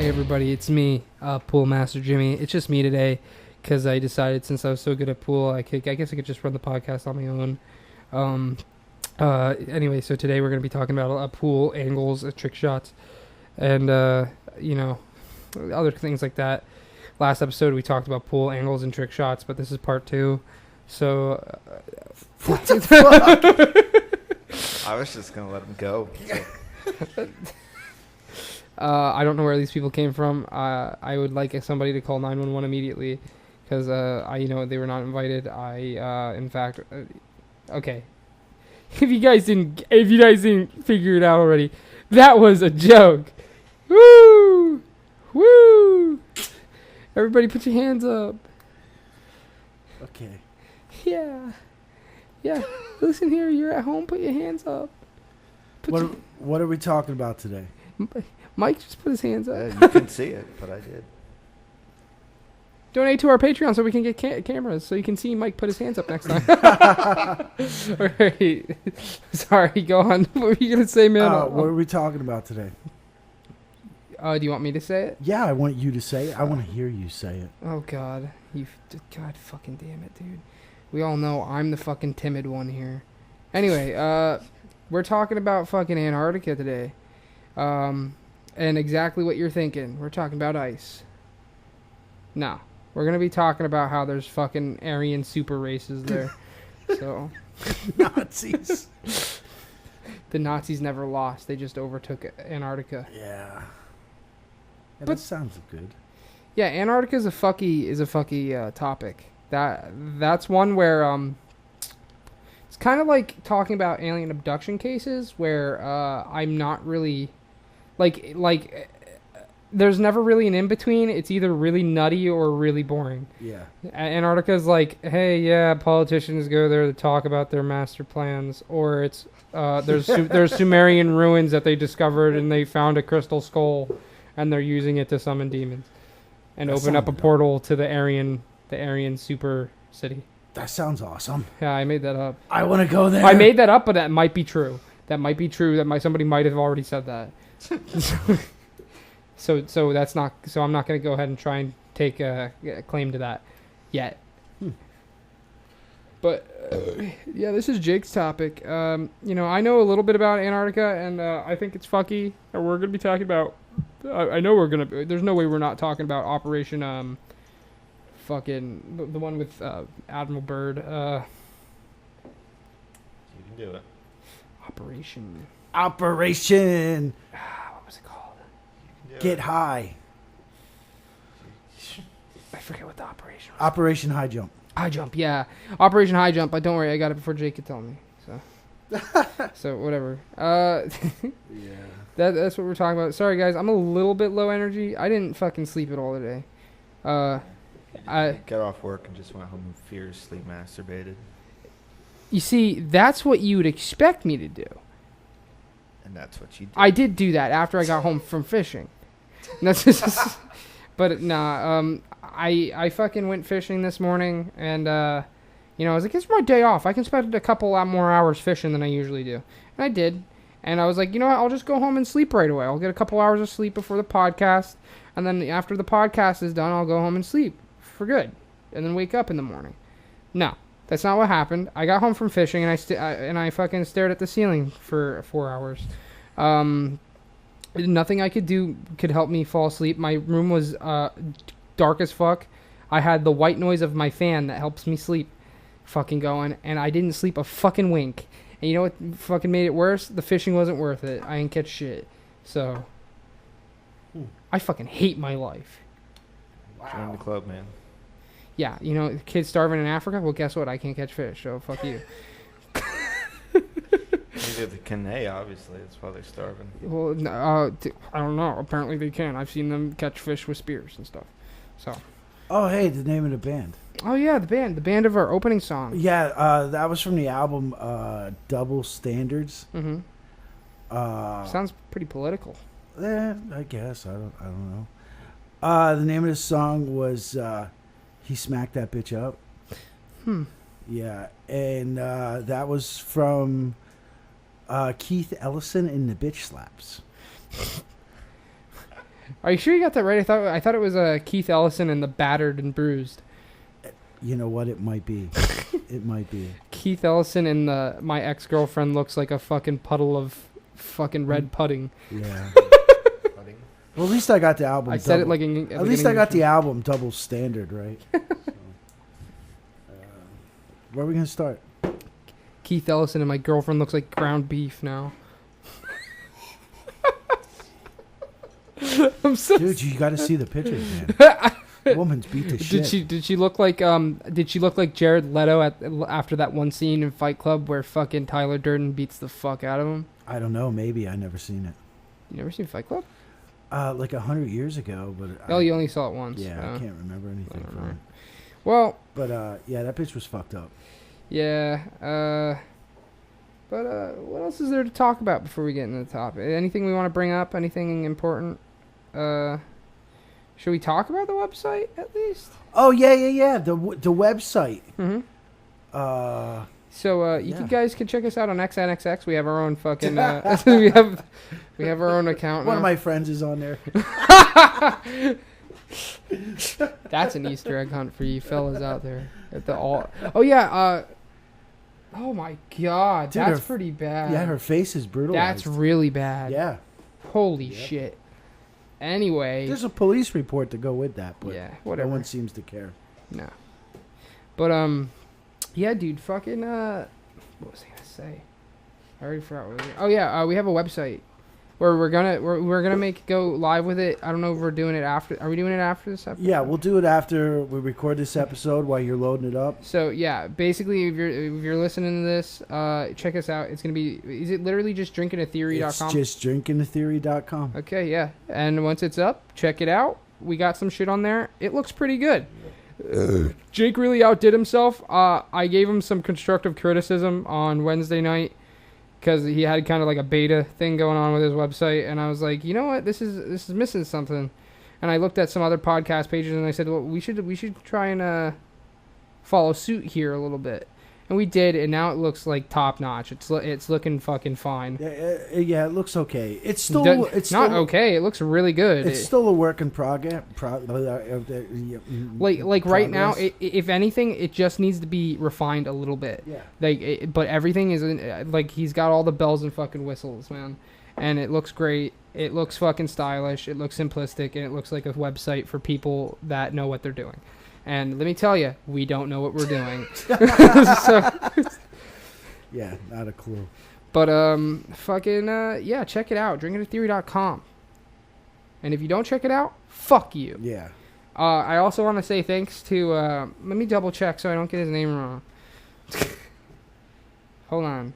Hey everybody, it's me, Pool Master Jimmy. It's just me today because I decided since I was so good at pool, I guess I could just run the podcast on my own. Anyway, so today we're going to be talking about pool angles, trick shots, and other things like that. Last episode we talked about pool angles and trick shots, but this is part 2. So what the fuck? I was just gonna let him go. So. I don't know where these people came from. I would like somebody to call 911 immediately because they were not invited. In fact, okay. If you guys didn't figure it out already, that was a joke. Woo! Woo! Everybody put your hands up. Okay. Yeah. Listen here, you're at home, put your hands up. What are we talking about today? Mike just put his hands up. You can see it, but I did. Donate to our Patreon so we can get cameras so you can see Mike put his hands up next time. All right. Sorry, go on. What were you going to say, man? What are we talking about today? Do you want me to say it? Yeah, I want you to say it. I want to hear you say it. Oh, God. God fucking damn it, dude. We all know I'm the fucking timid one here. Anyway, we're talking about fucking Antarctica today. And exactly what you're thinking. We're talking about ice. No. We're going to be talking about how there's fucking Aryan super races there. So. Nazis. The Nazis never lost. They just overtook Antarctica. Yeah. But that sounds good. Yeah, Antarctica is a fucky topic. That's one where it's kind of like talking about alien abduction cases where I'm not really like there's never really an in between. It's either really nutty or really boring. Yeah. Antarctica is like, hey, yeah, politicians go there to talk about their master plans, or it's there's Sumerian ruins that they discovered and they found a crystal skull and they're using it to summon demons and open up a portal to the Aryan super city. That sounds awesome. Yeah, I made that up. I want to go there. I made that up, but that might be true. Somebody might have already said that. So that's not. So I'm not going to go ahead and try and take a claim to that yet. But yeah, this is Jake's topic. I know a little bit about Antarctica, and I think it's fucky. And we're going to be talking about. I know we're going to. There's no way we're not talking about Operation. Fucking the one with Admiral Byrd. You can do it. Operation. What was it called? Get High. I forget what the operation was. Operation High Jump. High Jump, yeah. Operation High Jump. But don't worry, I got it before Jake could tell me. So whatever. Yeah. That's what we're talking about. Sorry guys, I'm a little bit low energy. I didn't fucking sleep at all today. I got off work and just went home and furiously masturbated. You see, that's what you would expect me to do. And that's what you did. I did do that after I got home from fishing. That's just, but nah. I fucking went fishing this morning, and I was like, it's my day off. I can spend a couple lot more hours fishing than I usually do, and I did. And I was like, you know what? I'll just go home and sleep right away. I'll get a couple hours of sleep before the podcast, and then after the podcast is done, I'll go home and sleep for good, and then wake up in the morning. No, that's not what happened. I got home from fishing, and I fucking stared at the ceiling for 4 hours. Nothing I could do could help me fall asleep. My room was dark as fuck. I had the white noise of my fan that helps me sleep fucking going, and I didn't sleep a fucking wink. And you know what fucking made it worse? The fishing wasn't worth it. I didn't catch shit. So, I fucking hate my life. Wow. Join the club, man. Yeah, kids starving in Africa? Well, guess what? I can't catch fish, so fuck you. They can, obviously. That's why they're starving. Well, I don't know. Apparently they can. I've seen them catch fish with spears and stuff. So. Oh, hey, the name of the band. Oh, yeah, the band of our opening song. Yeah, that was from the album Double Standards. Mm-hmm. Sounds pretty political. I guess. I don't know. The name of the song was He Smacked That Bitch Up. Yeah, and that was from Keith Ellison in the Bitch Slaps. Are you sure you got that right? I thought it was Keith Ellison and the Battered and Bruised. You know what? It might be. It might be. Keith Ellison and my ex-girlfriend looks like a fucking puddle of fucking red pudding. Yeah. Well, at least I got the album. I said it like an at least I got the album double standard, right? So, where are we gonna start? Keith Ellison and my girlfriend looks like ground beef now. I'm so dude, you got to see the pictures, man. Woman's beat the shit. Did she look like Jared Leto after that one scene in Fight Club where fucking Tyler Durden beats the fuck out of him? I don't know. Maybe I never seen it. You never seen Fight Club? Like 100 years ago, but you only saw it once. Yeah, I can't remember anything from it. Well, but yeah, that bitch was fucked up. Yeah. But what else is there to talk about before we get into the topic? Anything we want to bring up? Anything important? Should we talk about the website at least? Oh yeah. The website. Mm-hmm. So you guys can check us out on XNXX. We have our own fucking. we have our own account. One of my friends is on there. That's an Easter egg hunt for you fellas out there at the all. Oh yeah. Oh my God, dude, that's pretty bad. Yeah, her face is brutalized. That's really bad. Yeah. Holy shit. Anyway, there's a police report to go with that, but yeah, whatever. No one seems to care. No. But yeah, dude, fucking what was I gonna say? I already forgot what. Oh yeah, we have a website where we're gonna make go live with it. I don't know if we're doing it after. Are we doing it after this episode? Yeah, we'll do it after we record this episode while you're loading it up. So yeah, basically, if you're listening to this, check us out. It's gonna be. Is it literally just drinkingatheory.com? It's just drinkingatheory.com. Okay, yeah, and once it's up, check it out. We got some shit on there. It looks pretty good. Jake really outdid himself. I gave him some constructive criticism on Wednesday night because he had kind of like a beta thing going on with his website, and I was like, you know what, this is missing something. And I looked at some other podcast pages, and I said, well, we should try and follow suit here a little bit. And we did, and now it looks like top notch. It's looking fucking fine. Yeah, it looks okay. It's not okay. It looks really good. It's still a work in progress. Like right now, if anything, it just needs to be refined a little bit. Yeah. But everything is like he's got all the bells and fucking whistles, man. And it looks great. It looks fucking stylish. It looks simplistic, and it looks like a website for people that know what they're doing. And let me tell you, we don't know what we're doing. Yeah, not a clue. But yeah, check it out. Drinkingatheory.com. And if you don't check it out, fuck you. Yeah. I also want to say thanks to let me double check so I don't get his name wrong. Hold on.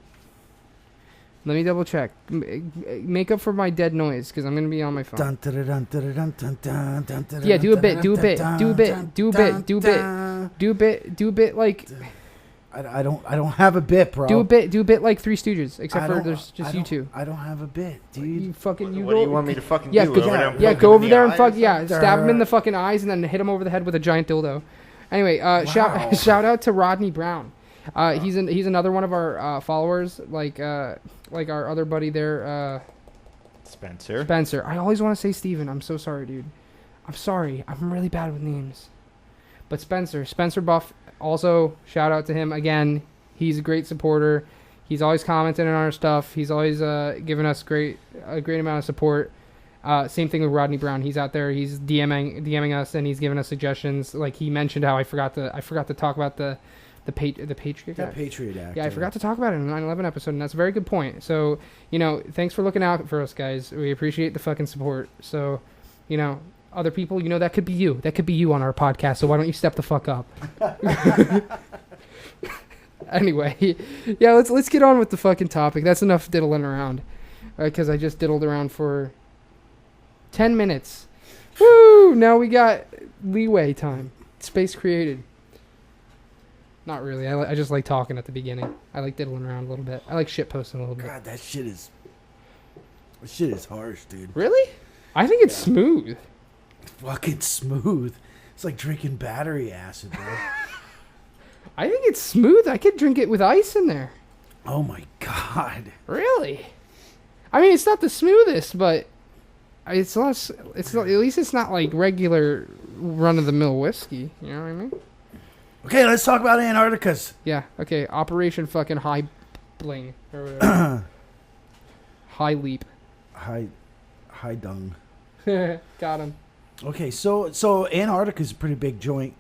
Let me double check. Make up for my dead noise because I'm gonna be on my phone. Yeah, do a bit like. I don't have a bit, bro. Do a bit like Three Stooges, except for there's just you two. I don't have a bit, dude. What do you want me to fucking do? Go over there and stab him in the fucking eyes and then hit him over the head with a giant dildo. Anyway, shout out to Rodney Brown. He's another one of our followers, like our other buddy there, Spencer. I always want to say Steven. I'm so sorry, dude. I'm sorry. I'm really bad with names. But Spencer Buff, also shout out to him again. He's a great supporter. He's always commenting on our stuff. He's always giving us a great amount of support. Same thing with Rodney Brown. He's out there. He's DMing us, and he's giving us suggestions. Like he mentioned how I forgot to talk about the Patriot Act. Patriot Act. Yeah, I forgot to talk about it in the 9/11 episode, and that's a very good point. So, thanks for looking out for us, guys. We appreciate the fucking support. So, other people, that could be you. That could be you on our podcast. So why don't you step the fuck up? Anyway, yeah, let's get on with the fucking topic. That's enough diddling around, because I just diddled around for 10 minutes. Woo! Now we got leeway time. Space created. Not really. I just like talking at the beginning. I like diddling around a little bit. I like shitposting a little bit. God, that shit is harsh, dude. Really? I think it's smooth. Fucking smooth. It's like drinking battery acid, bro. I think it's smooth. I could drink it with ice in there. Oh my God. Really? I mean, it's not the smoothest, but it's less. It's not, at least it's not like regular run of the mill whiskey. You know what I mean? Okay, let's talk about Antarctica's. Yeah. Okay. Operation fucking High Bling or whatever. High Leap. High dung. Got him. Okay, so Antarctica's a pretty big joint.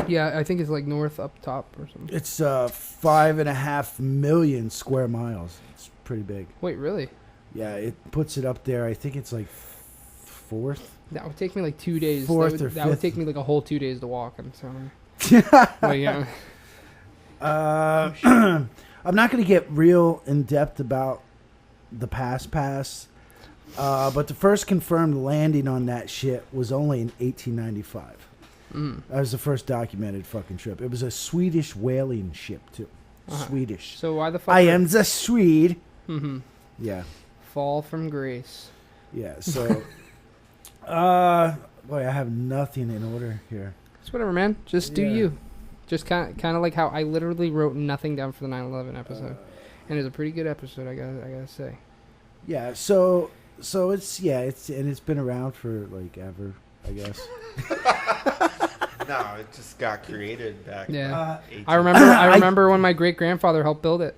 Yeah, I think it's like north up top or something. It's 5.5 million square miles. It's pretty big. Wait, really? Yeah, it puts it up there. I think it's like fourth. That would take me like 2 days. Fourth that or would, that would fifth. take me like a whole 2 days to walk. I'm sorry. But yeah. I'm not going to get real in depth about the pass, but the first confirmed landing on that shit was only in 1895. That was the first documented fucking trip. It was a Swedish whaling ship too. Swedish. So why the fuck? I am the Swede. Mm-hmm. Yeah. Fall from grace. Yeah. So, boy, I have nothing in order here. It's whatever, man. Just do Yeah. you. Just kind of like how I literally wrote nothing down for the 9/11 episode, and it's a pretty good episode. I gotta say. Yeah. So it's been around for like ever, I guess. No, it just got created back. Yeah. In I remember when my great grandfather helped build it.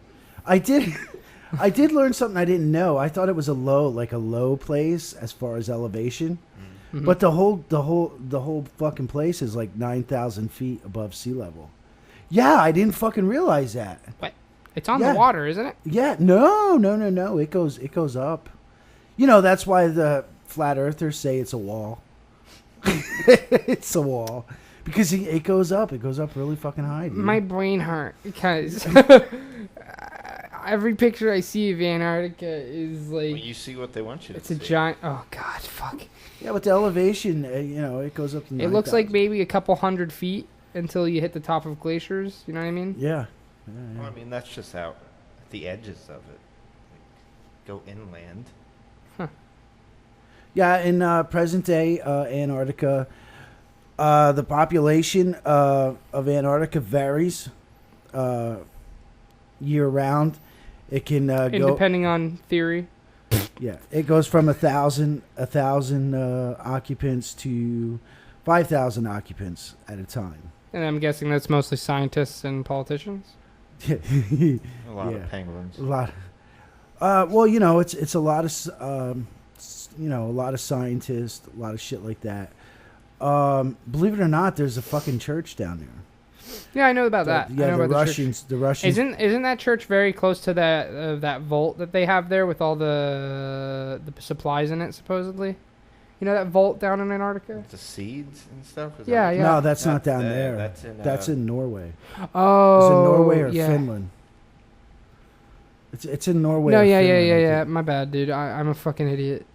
I did learn something I didn't know. I thought it was a low place as far as elevation, Mm-hmm. but the whole fucking place is like 9,000 feet above sea level. Yeah, I didn't fucking realize that. What? It's on Yeah. the water, isn't it? Yeah, no. It goes up. You know, that's why the flat earthers say it's a wall. It's a wall. Because it goes up. It goes up really fucking high, dude. My brain hurt because every picture I see of Antarctica is like Well, you see what they want you to it's see. a giant. Oh God, fuck! Yeah, with the elevation, it goes up to It looks like 9,000. maybe a couple hundred feet until you hit the top of glaciers. You know what I mean? Yeah. Well, I mean, that's just out at the edges of it. Like, go inland. Yeah, in present day Antarctica, the population of Antarctica varies year round. It can And go. depending on theory. Yeah, it goes from 1,000 occupants to 5,000 occupants at a time. And I'm guessing that's mostly scientists and politicians. A lot Yeah. of penguins. A lot. Well, it's a lot of a lot of scientists, a lot of shit like that. Believe it or not, there's a fucking church down there. Yeah, I know about that. I Yeah, know the about Russians. The Russians. Isn't that church very close to that vault that they have there with all the supplies in it supposedly? You know that vault down in Antarctica? The seeds and stuff? Is Yeah, that yeah. No, that's not down there. That's in Norway. Oh, It's in Norway or yeah. Finland. It's in Norway. No, or yeah. Finland, My bad, dude. I'm a fucking idiot.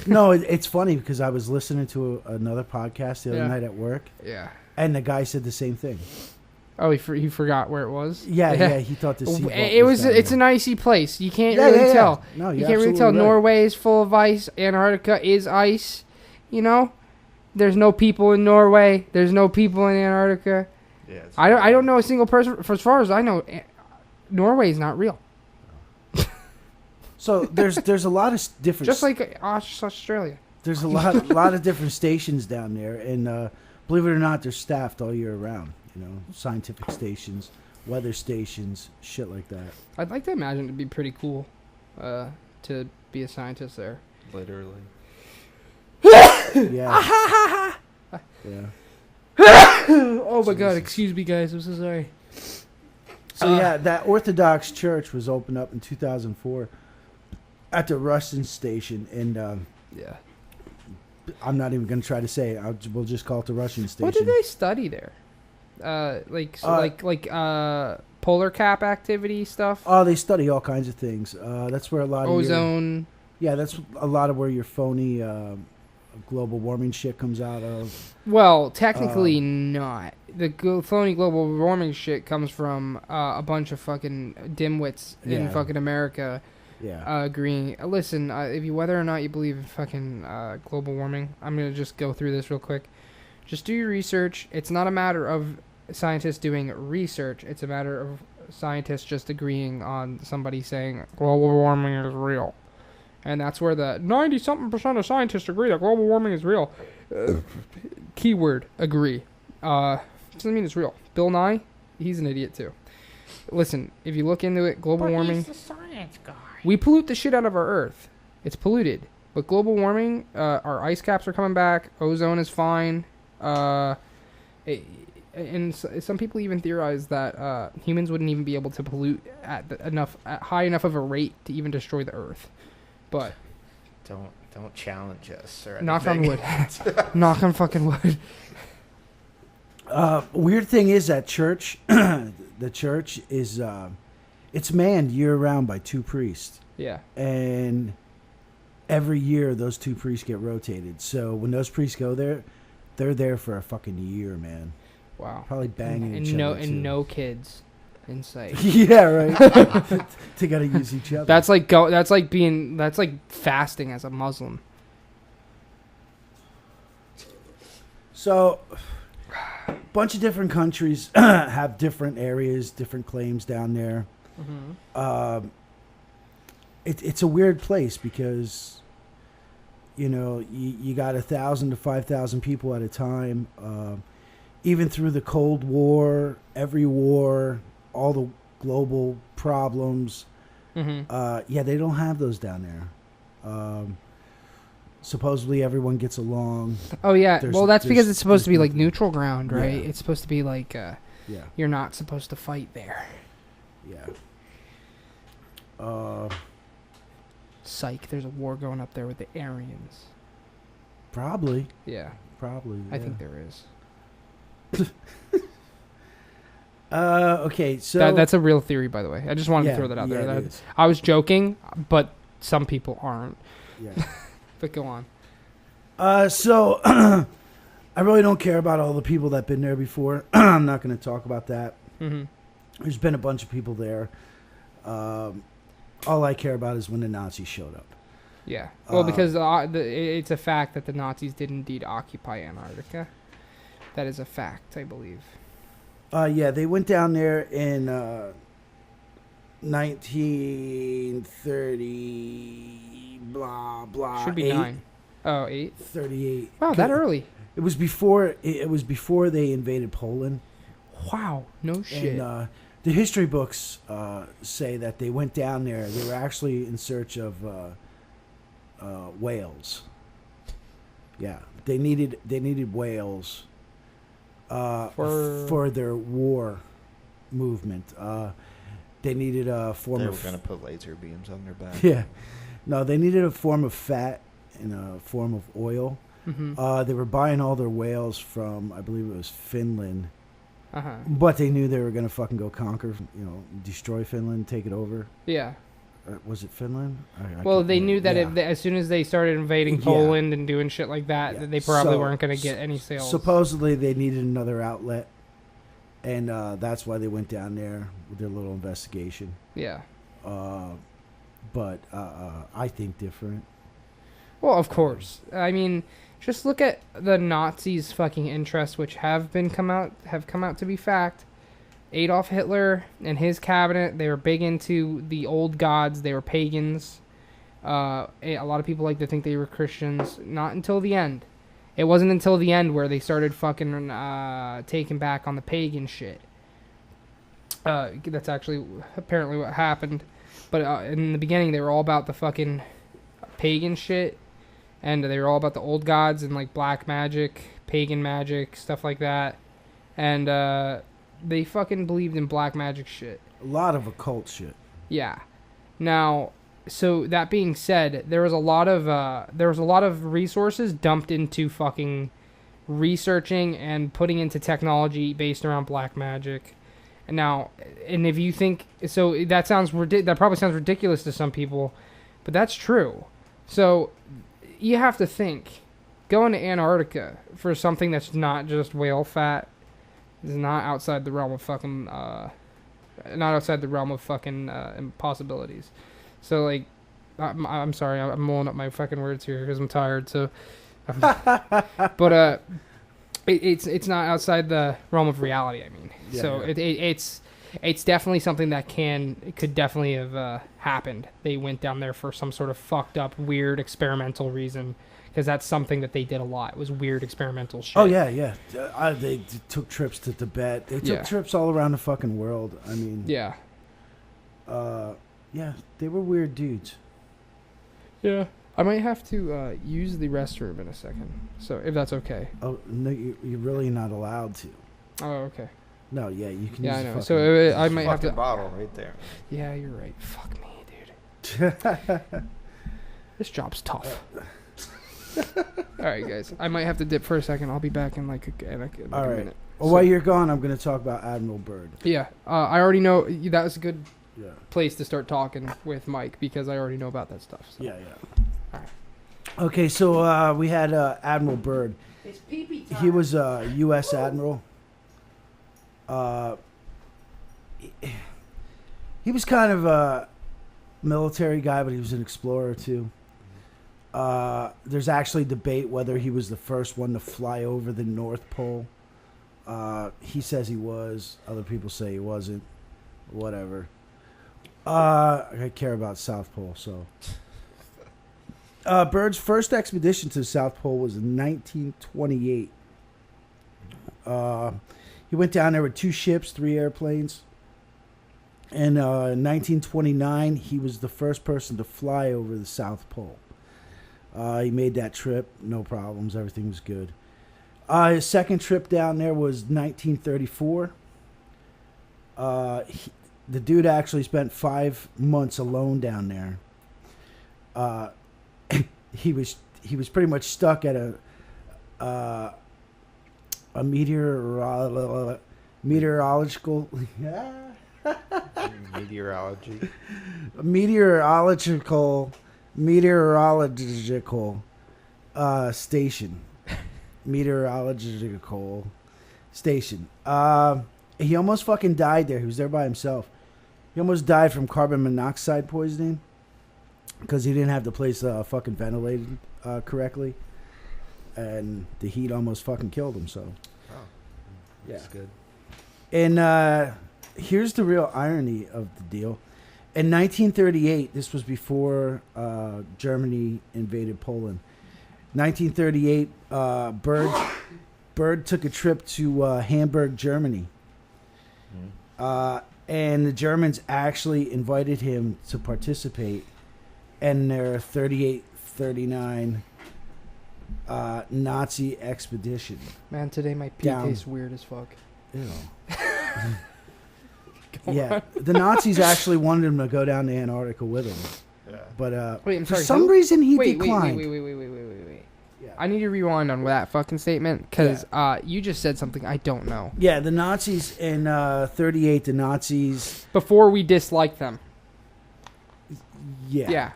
No, it's funny because I was listening to another podcast the other night at work, Yeah. and the guy said the same thing. Oh, he forgot where it was. Yeah, he thought the sea vault It's down an icy place. You can't there. really tell. No, You you're can't really tell. absolutely right. Norway is full of ice. Antarctica is ice. You know, there's no people in Norway. There's no people in Antarctica. Yeah, it's I don't know a single person. For as far as I know, Norway is not real. So there's a lot of different. Just like Australia. There's a lot of different stations down there, and believe it or not, they're staffed all year round. Scientific stations, weather stations, shit like that. I'd like to imagine it'd be pretty cool to be a scientist there. literally. Yeah. Yeah. Oh my God! Excuse me, guys. I'm so sorry. So yeah, that Orthodox church was opened up in 2004 at the Russian station, and Yeah. I'm not even going to try to say it. We'll just call it the Russian station. What did they study there? Polar cap activity stuff. Oh, they study all kinds of things. That's where a lot of Ozone. that's a lot of where your phony global warming shit comes out of. Well, technically not. The phony global warming shit comes from a bunch of fucking dimwits in Yeah. fucking America Yeah. agreeing. Listen, whether or not you believe in fucking global warming, I'm going to just go through this real quick. Just do your research. It's not a matter of scientists doing research. It's a matter of scientists just agreeing on somebody saying global warming is real. And that's where the 90-something% of scientists agree that global warming is real. Keyword, agree. Doesn't mean it's real. Bill Nye, he's an idiot too. Listen, if you look into it, global warming... He's the science guy. We pollute the shit out of our Earth. It's polluted. But global warming, our ice caps are coming back. Ozone is fine. And some people even theorize that humans wouldn't even be able to pollute at high enough of a rate to even destroy the Earth. But don't challenge us or anything. knock on wood. Knock on fucking wood. Weird thing is that church, the church is, it's manned year round by 2 priests. Yeah. And every year those 2 priests get rotated. So when those priests go there, they're there for a fucking year, man. Wow. Probably banging and each other. And no kids in sight. Yeah, right. They gotta use each other. That's like fasting as a Muslim. So, a bunch of different countries have different areas, different claims down there. Mm-hmm. It's a weird place because, you got 1,000 to 5,000 people at a time. Even through the Cold War, every war, all the global problems. Mm-hmm. They don't have those down there. Supposedly everyone gets along. Oh yeah, well that's because it's supposed to be like nothing. neutral ground, right? Yeah. It's supposed to be like Yeah. you're not supposed to fight there. Yeah. Psych, there's a war going up there with the Aryans. Probably. Yeah, Probably. I yeah. think there is. Okay, so That's a real theory, by the way. I just wanted to throw that out there. it is. I was joking, but some people aren't. Yeah. But go on. So I really don't care about all the people that've been there before. I'm not going to talk about that. Mm-hmm. There's been a bunch of people there. All I care about is when the Nazis showed up. Yeah. Well, because it's a fact that the Nazis did indeed occupy Antarctica. That is a fact, I believe. Yeah, they went down there in 1930, blah, blah. Should be 8, 9. Oh, 8? 38. Wow, that early. It was before they invaded Poland. Wow, no shit. And the history books say that they went down there. They were actually in search of whales. Yeah, they needed whales for their war movement. They needed a form They of... were going to put laser beams on their back. Yeah. No, they needed a form of fat and a form of oil. Mm-hmm. They were buying all their whales from, I believe it was Finland. Uh-huh. But they knew they were going to fucking go conquer, destroy Finland, take it over. Yeah. Was it Finland? Well, they knew that as soon as they started invading Yeah. Poland and doing shit like that, Yeah. that they probably So- weren't going to get any sales. Supposedly they needed another outlet, and that's why they went down there with their little investigation. Yeah. But I think different. Well, of course. I mean, just look at the Nazis' fucking interests, which have come out to be fact. Adolf Hitler and his cabinet, they were big into the old gods. They were pagans. A lot of people like to think they were Christians. Not until the end. It wasn't until the end where they started fucking taking back on the pagan shit. That's actually apparently what happened. But in the beginning, they were all about the fucking pagan shit. And they were all about the old gods and like black magic, pagan magic, stuff like that. And they fucking believed in black magic shit. A lot of occult shit. Yeah. Now, so that being said, there was a lot of resources dumped into fucking researching and putting into technology based around black magic. And if you think so, that probably sounds ridiculous to some people, but that's true. So you have to think, going to Antarctica for something that's not just whale fat is not outside the realm of fucking impossibilities. So like, I'm sorry, I'm mulling up my fucking words here because I'm tired. So, but it's not outside the realm of reality. I mean, Yeah, so yeah. it's definitely something that could definitely have happened. They went down there for some sort of fucked up, weird experimental reason. Because that's something that they did a lot. It was weird experimental shit. Oh, yeah. They took trips to Tibet. They took trips all around the fucking world. I mean... Yeah. Yeah, they were weird dudes. Yeah. I might have to use the restroom in a second. So, if that's okay. Oh, no, you're really not allowed to. Oh, okay. No, yeah, you can use I the know. fucking... So, I might have to... bottle right there. Yeah, you're right. Fuck me, dude. This job's tough. All right, guys. I might have to dip for a second. I'll be back in like a minute. Well, while you're gone, I'm going to talk about Admiral Byrd. Yeah, I already know that was a good Yeah. place to start talking with Mike because I already know about that stuff. So. Yeah. All right. Okay, so we had Admiral Byrd. It's pee-pee time. He was a U.S. Admiral. He was kind of a military guy, but he was an explorer too. There's actually debate whether he was the first one to fly over the North Pole. He says he was. Other people say he wasn't. Whatever. I care about South Pole, so. Byrd's first expedition to the South Pole was in 1928. He went down there with 2 ships, 3 airplanes. And in 1929, he was the first person to fly over the South Pole. He made that trip, no problems, everything was good. His second trip down there was 1934. The dude actually spent 5 months alone down there. He was pretty much stuck at a meteorological meteorological station. Meteorological station. He almost fucking died there. He was there by himself. He almost died from carbon monoxide poisoning because he didn't have the place fucking ventilated correctly, and the heat almost fucking killed him. So, That's good. And here's the real irony of the deal. In 1938, this was before Germany invaded Poland. 1938, Byrd took a trip to Hamburg, Germany. And the Germans actually invited him to participate in their 38-39 Nazi expedition. Man, today my pee tastes weird as fuck. Ew. Yeah, the Nazis actually wanted him to go down to Antarctica with them. Yeah. But Wait, I'm for sorry, some reason he wait, declined. Wait. Yeah. I need to rewind on that fucking statement because you just said something I don't know. Yeah, the Nazis in 38, the Nazis... Before we disliked them. Yeah. Yeah.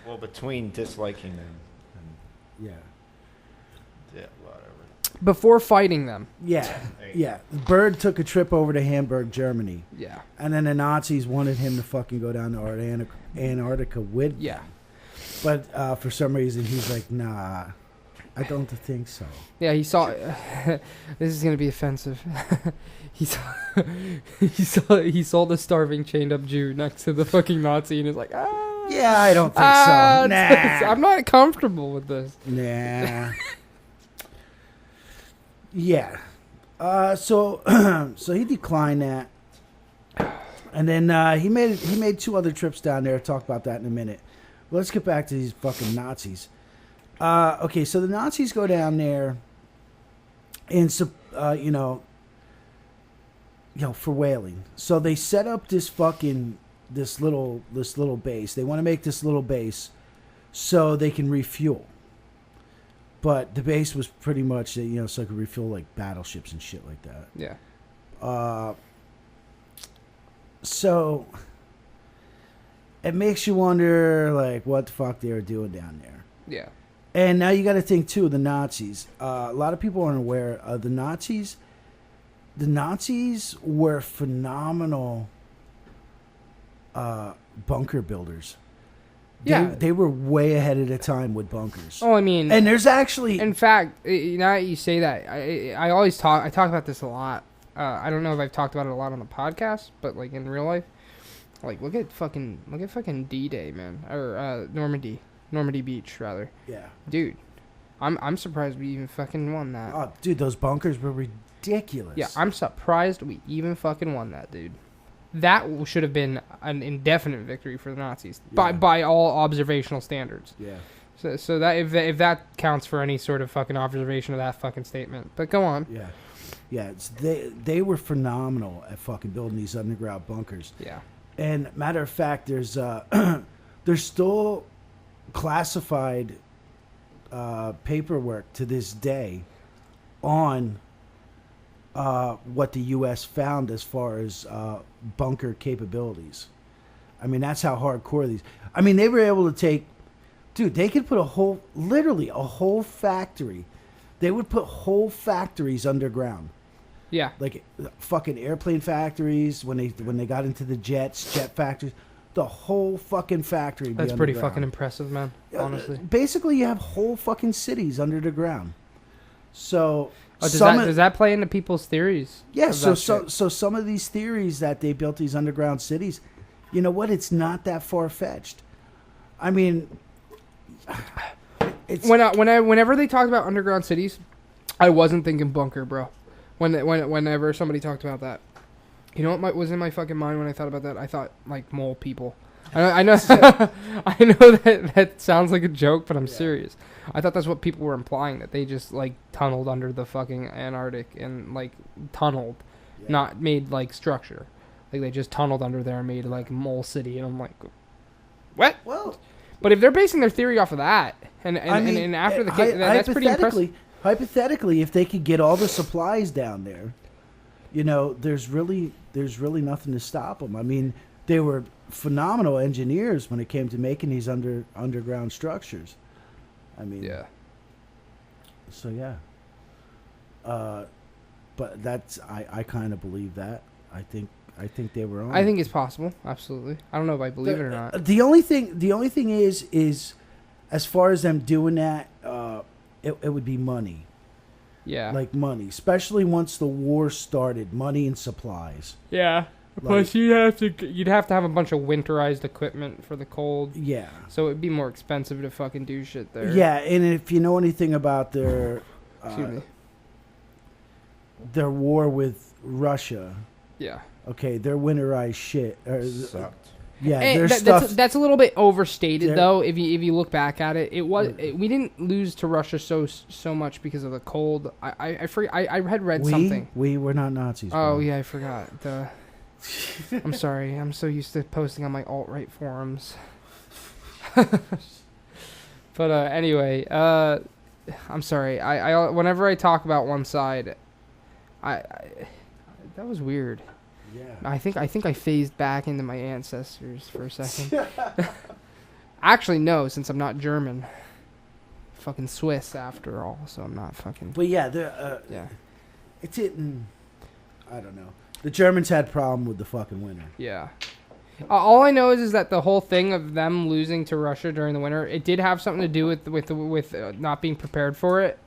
Well, between disliking them and Yeah. whatever. Before fighting them. Yeah. Yeah. Byrd took a trip over to Hamburg, Germany. Yeah. And then the Nazis wanted him to fucking go down to Antarctica with them. Yeah. But for some reason, he's like, nah, I don't think so. Yeah, he saw... this is going to be offensive. he saw the starving, chained up Jew next to the fucking Nazi and is like, Yeah, I don't think so. Nah. I'm not comfortable with this. Nah. Yeah. So he declined that. And then he made 2 other trips down there. I'll talk about that in a minute. Well, let's get back to these fucking Nazis. Okay, so the Nazis go down there and for whaling. So they set up this little base. They want to make this little base so they can refuel. But the base was pretty much so it could refuel like battleships and shit like that. Yeah. So it makes you wonder, like, what the fuck they were doing down there. Yeah. And now you got to think too of the Nazis. A lot of people aren't aware of the Nazis. The Nazis were phenomenal bunker builders. Yeah. They were way ahead of the time with bunkers. Oh, I mean... And there's actually... In fact, now that you say that, I always talk... I talk about this a lot. I don't know if I've talked about it a lot on the podcast, but, like, in real life. Like, look at fucking D-Day, man, or Normandy Beach, rather. Yeah. Dude, I'm surprised we even fucking won that. Oh, dude, those bunkers were ridiculous. Yeah, I'm surprised we even fucking won that, dude. That should have been an indefinite victory for the Nazis by all observational standards. Yeah. So that if that counts for any sort of fucking observation of that fucking statement. But go on. Yeah. Yeah, they were phenomenal at fucking building these underground bunkers. Yeah. And matter of fact, there's still classified paperwork to this day on what the U.S. found as far as bunker capabilities. I mean, that's how hardcore these. I mean, they were able to take, dude. They could put literally a whole factory. They would put whole factories underground. Yeah. Like fucking airplane factories when they got into the jet factories. The whole fucking factory. That's pretty fucking impressive, man. Honestly. Basically, you have whole fucking cities under the ground. So. Does that play into people's theories? Yeah. So some of these theories that they built these underground cities, you know what? It's not that far fetched. I mean, it's whenever they talked about underground cities, I wasn't thinking bunker, bro. Whenever somebody talked about that, you know what was in my fucking mind when I thought about that? I thought like mole people. I know I know that sounds like a joke, but I'm serious. I thought that's what people were implying, that they just like tunneled under the fucking Antarctic and like tunneled, not made like structure. Like they just tunneled under there and made like mole city, and I'm like, what? Well, but if they're basing their theory off of that, and after the case, that's pretty impressive. Hypothetically, if they could get all the supplies down there, you know, there's really nothing to stop them. I mean, they were phenomenal engineers when it came to making these underground structures. I mean, yeah. So yeah. But that's I kind of believe that. I think they were on. I think it's possible. Absolutely. I don't know if I believe it or not. The only thing is, as far as them doing that, it would be money. Yeah. Like money, especially once the war started, money and supplies. Yeah. Plus, you'd have to have a bunch of winterized equipment for the cold. Yeah. So it'd be more expensive to fucking do shit there. Yeah, and if you know anything about their war with Russia, yeah. Okay, their winterized shit sucked. Yeah, and their stuff. That's a little bit overstated, though. If you look back at it, we didn't lose to Russia so much because of the cold. I had read something. We were not Nazis. Oh bro. yeah, I forgot. I'm sorry. I'm so used to posting on my alt-right forums. But anyway, I'm sorry. I whenever I talk about one side, I that was weird. Yeah. I think I phased back into my ancestors for a second. Actually, no, since I'm not German. Fucking Swiss, after all, so I'm not fucking... But yeah, it's hitting... I don't know. The Germans had a problem with the fucking winter. Yeah. All I know is that the whole thing of them losing to Russia during the winter, it did have something to do with not being prepared for it.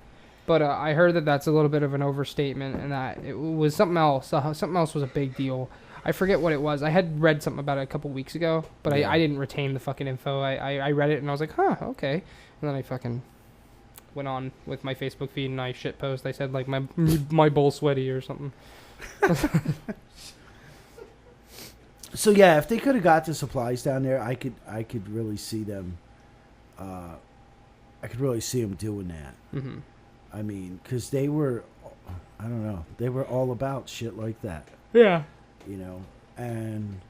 But I heard that that's a little bit of an overstatement, and that it was something else. Something else was a big deal. I forget what it was. I had read something about it a couple weeks ago, but I didn't retain the fucking info. I read it, and I was like, huh, okay. And then I fucking went on with my Facebook feed, and I shitpost. I said, like, my bowl sweaty or something. So, yeah, if they could have got the supplies down there, I could really see them... I could really see them doing that. Mm-hmm. I mean, because they were, I don't know, they were all about shit like that. Yeah. You know, and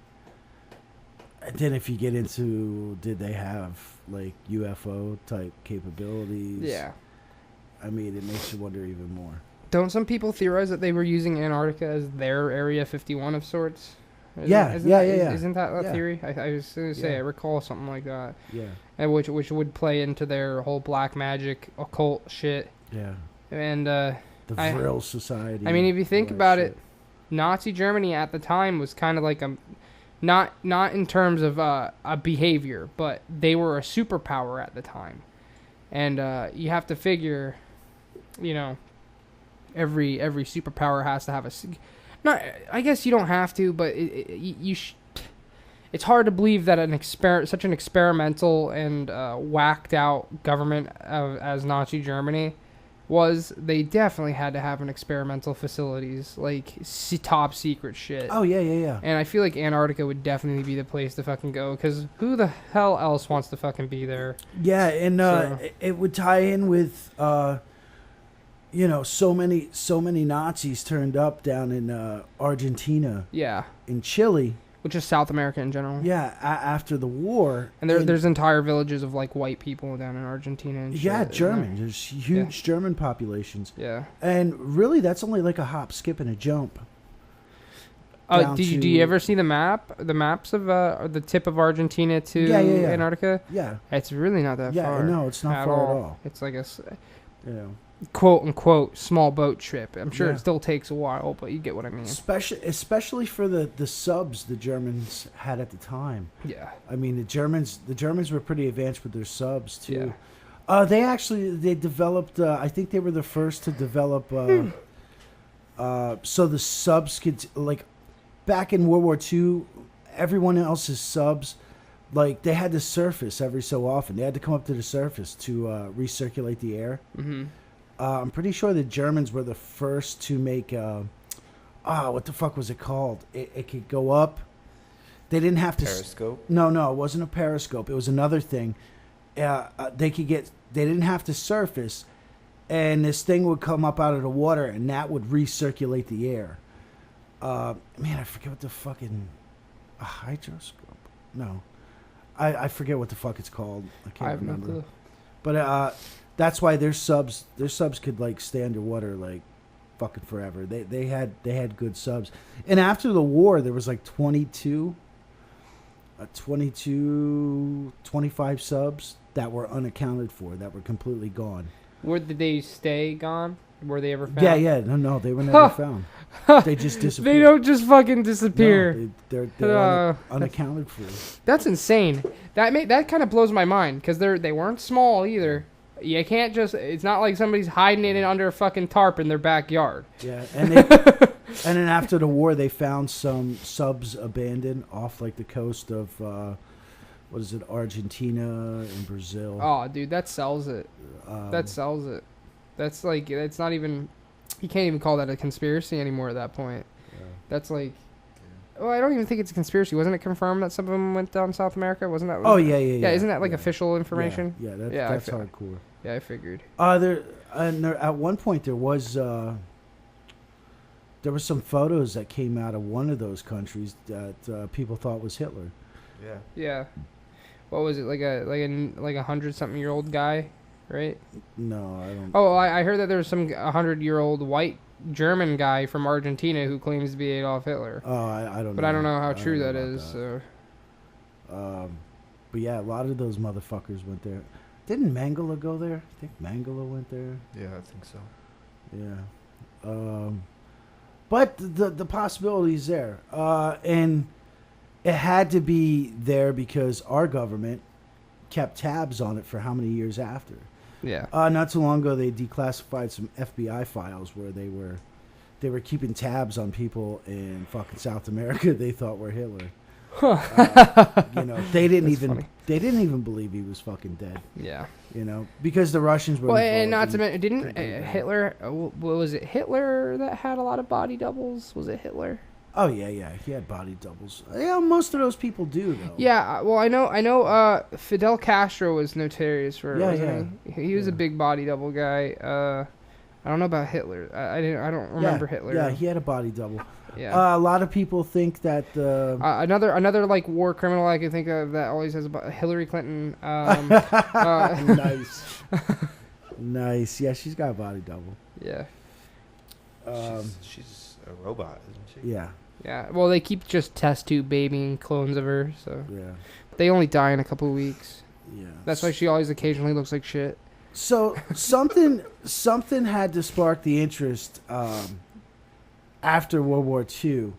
then if you get into, did they have, like, UFO type capabilities? Yeah. I mean, it makes you wonder even more. Don't some people theorize that they were using Antarctica as their Area 51 of sorts? Isn't that a theory? I was going to say, I recall something like that. Yeah. And which would play into their whole black magic occult shit. Yeah. And the Vril Society. I mean, if you think about it, Nazi Germany at the time was kind of like not in terms of a behavior, but they were a superpower at the time. And you have to figure, you know, every superpower has to have I guess you don't have to, but it's hard to believe that such an experimental and whacked out government as Nazi Germany was. They definitely had to have an experimental facilities, like top secret shit. Oh yeah. And I feel like Antarctica would definitely be the place to fucking go, because who the hell else wants to fucking be there? Yeah, and it would tie in with so many Nazis turned up down in Argentina, Yeah, in Chile. which is South America in general. Yeah, after the war. And there's entire villages of like white people down in Argentina and shit. Yeah, German. There's huge German populations. Yeah. And really, that's only like a hop, skip, and a jump. Do you ever see the maps of the tip of Argentina to Antarctica? Yeah. It's really not that far. Yeah, no, it's not far at all. It's like a quote unquote small boat trip. I'm sure Yeah. it still takes a while, but you get what I mean. Especially for the subs the Germans had at the time. Yeah. I mean, the Germans were pretty advanced with their subs too. Yeah. They developed. I think they were the first to develop. So the subs could, like, back in World War II, everyone else's subs, like, they had to surface every so often. They had to come up to the surface to recirculate the air. Mm-hmm. I'm pretty sure the Germans were the first to make. What the fuck was it called? It could go up. They didn't have to. Periscope? No, it wasn't a periscope. It was another thing. They didn't have to surface, and this thing would come up out of the water, and that would recirculate the air. Man, I forget what the fucking a hydroscope. No, I forget what the fuck it's called. I can't remember. No clue. But that's why their subs could, like, stay underwater like fucking forever. They had good subs. And after the war, there was like 25 subs that were unaccounted for, that were completely gone. Where did they stay gone? Were they ever found? Yeah. No, they were never found. They just disappeared. They don't just fucking disappear. No, they're unaccounted for. That's insane. That kind of blows my mind, because they weren't small either. You can't just. It's not like somebody's hiding it under a fucking tarp in their backyard. Yeah, and and then after the war, they found some subs abandoned off, like, the coast of Argentina and Brazil. Oh, dude, that sells it. That's like, it's not even. You can't even call that a conspiracy anymore at that point. Yeah. That's like. Well, I don't even think it's a conspiracy. Wasn't it confirmed that some of them went down South America? Wasn't that? Yeah. Yeah, isn't that like official information? Yeah, that's hardcore. Yeah, I figured. There at one point there were some photos that came out of one of those countries that people thought was Hitler. Yeah. Yeah. What was it, like a 100-something-year-old guy, right? No, I don't. Oh, I heard that there's some 100-year-old white German guy from Argentina who claims to be Adolf Hitler. Oh, I don't know. But I don't know how true that is. So. But yeah, a lot of those motherfuckers went there. Didn't Mangala go there? I think Mangala went there. Yeah, I think so. Yeah. But the possibility's there. And it had to be there because our government kept tabs on it for how many years after. Yeah. Not too long ago, they declassified some FBI files where they were keeping tabs on people in fucking South America they thought were Hitler. They didn't even believe he was fucking dead. Yeah. Because the Russians were. Well, and not to mention, didn't Hitler? What was it? Hitler that had a lot of body doubles? Was it Hitler? Oh yeah. He had body doubles. Yeah, most of those people do though. Yeah. Well, I know. Fidel Castro was notorious for. Yeah. He was a big body double guy. I don't know about Hitler. I don't remember Hitler. Yeah, he had a body double. Yeah. A lot of people think that another like war criminal I can think of that always has a Hillary Clinton. Nice. Yeah, she's got a body double. Yeah. She's a robot, isn't she? Yeah. Yeah. Well, they keep just test tube babying clones of her, so yeah. They only die in a couple of weeks. Yeah. That's why she always occasionally looks like shit. So something had to spark the interest after World War II,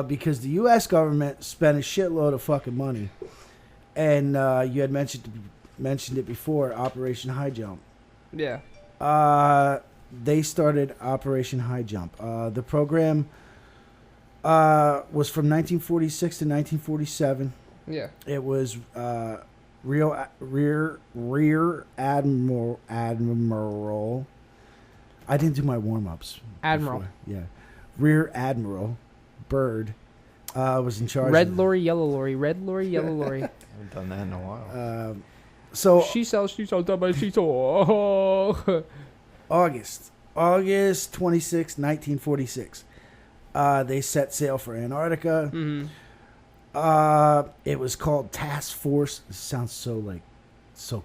because the U.S. government spent a shitload of fucking money, and you had mentioned it before, Operation High Jump. Yeah. They started Operation High Jump. The program Was from 1946 to 1947. Yeah. It was Rear Admiral. I didn't do my warm-ups. Admiral. Before. Yeah. Rear Admiral Byrd was in charge. Red lorry, yellow lorry. Red lorry, yellow lorry. I haven't done that in a while. So she sells double she August 26, 1946. They set sail for Antarctica. Mm-hmm. It was called Task Force. It sounds so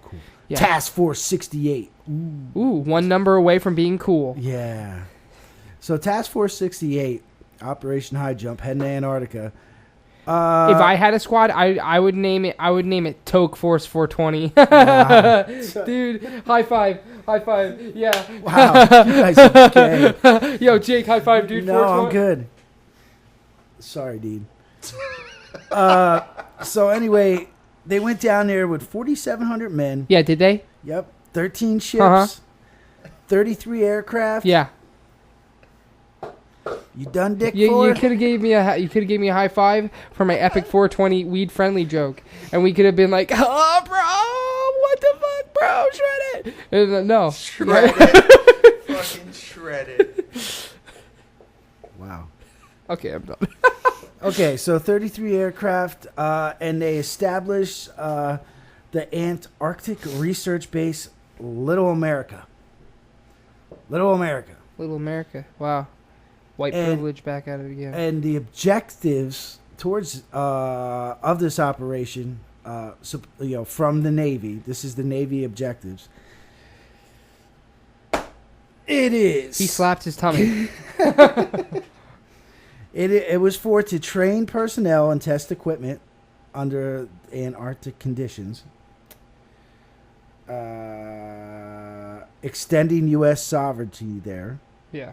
cool. Yeah. Task Force 68. Ooh, one number away from being cool. Yeah. So Task Force 68, Operation High Jump, heading to Antarctica. If I had a squad, I would name it Toke Force 420. Wow. Dude, high five. Yeah. Wow. You guys are okay. Yo, Jake, high five, dude. No, 420. I'm good. Sorry, dude. So anyway, they went down there with 4,700 men. Yeah, did they? Yep. 13 ships. Uh-huh. 33 aircraft. Yeah. You done, Dick? You Fuller? could have gave me a high five for my epic 420 weed friendly joke, and we could have been like, "Oh, bro, what the fuck, bro, shred it." And, no, Shredded. Fucking shredded. Wow. Okay, I'm done. Okay, so 33 aircraft, and they established the Antarctic Research Base, Little America. Little America. Little America. Wow. White And- privilege back at it again. And the objectives towards of this operation, from the Navy. This is the Navy objectives. It is. He slapped his tummy. It was to train personnel and test equipment under Antarctic conditions. Extending U.S. sovereignty there. Yeah.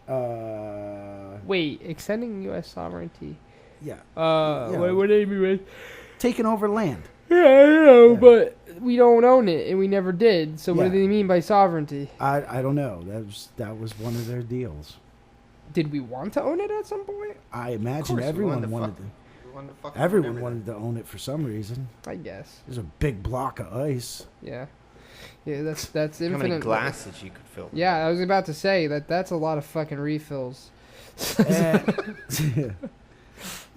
Uh, Wait, extending U.S. sovereignty. yeah. What do you mean with? Taking over land. Yeah, I know, Yeah. but we don't own it, and we never did. So what Yeah. do they mean by sovereignty? I don't know. That was one of their deals. Did we want to own it at some point? I imagine course, we everyone wanted wanted to to. We wanted to fucking Everyone own wanted to own it for some reason. I guess. There's a big block of ice. Yeah. Yeah, that's How many infinite. glasses you could fill? Yeah, I was about to say that's a lot of fucking refills. And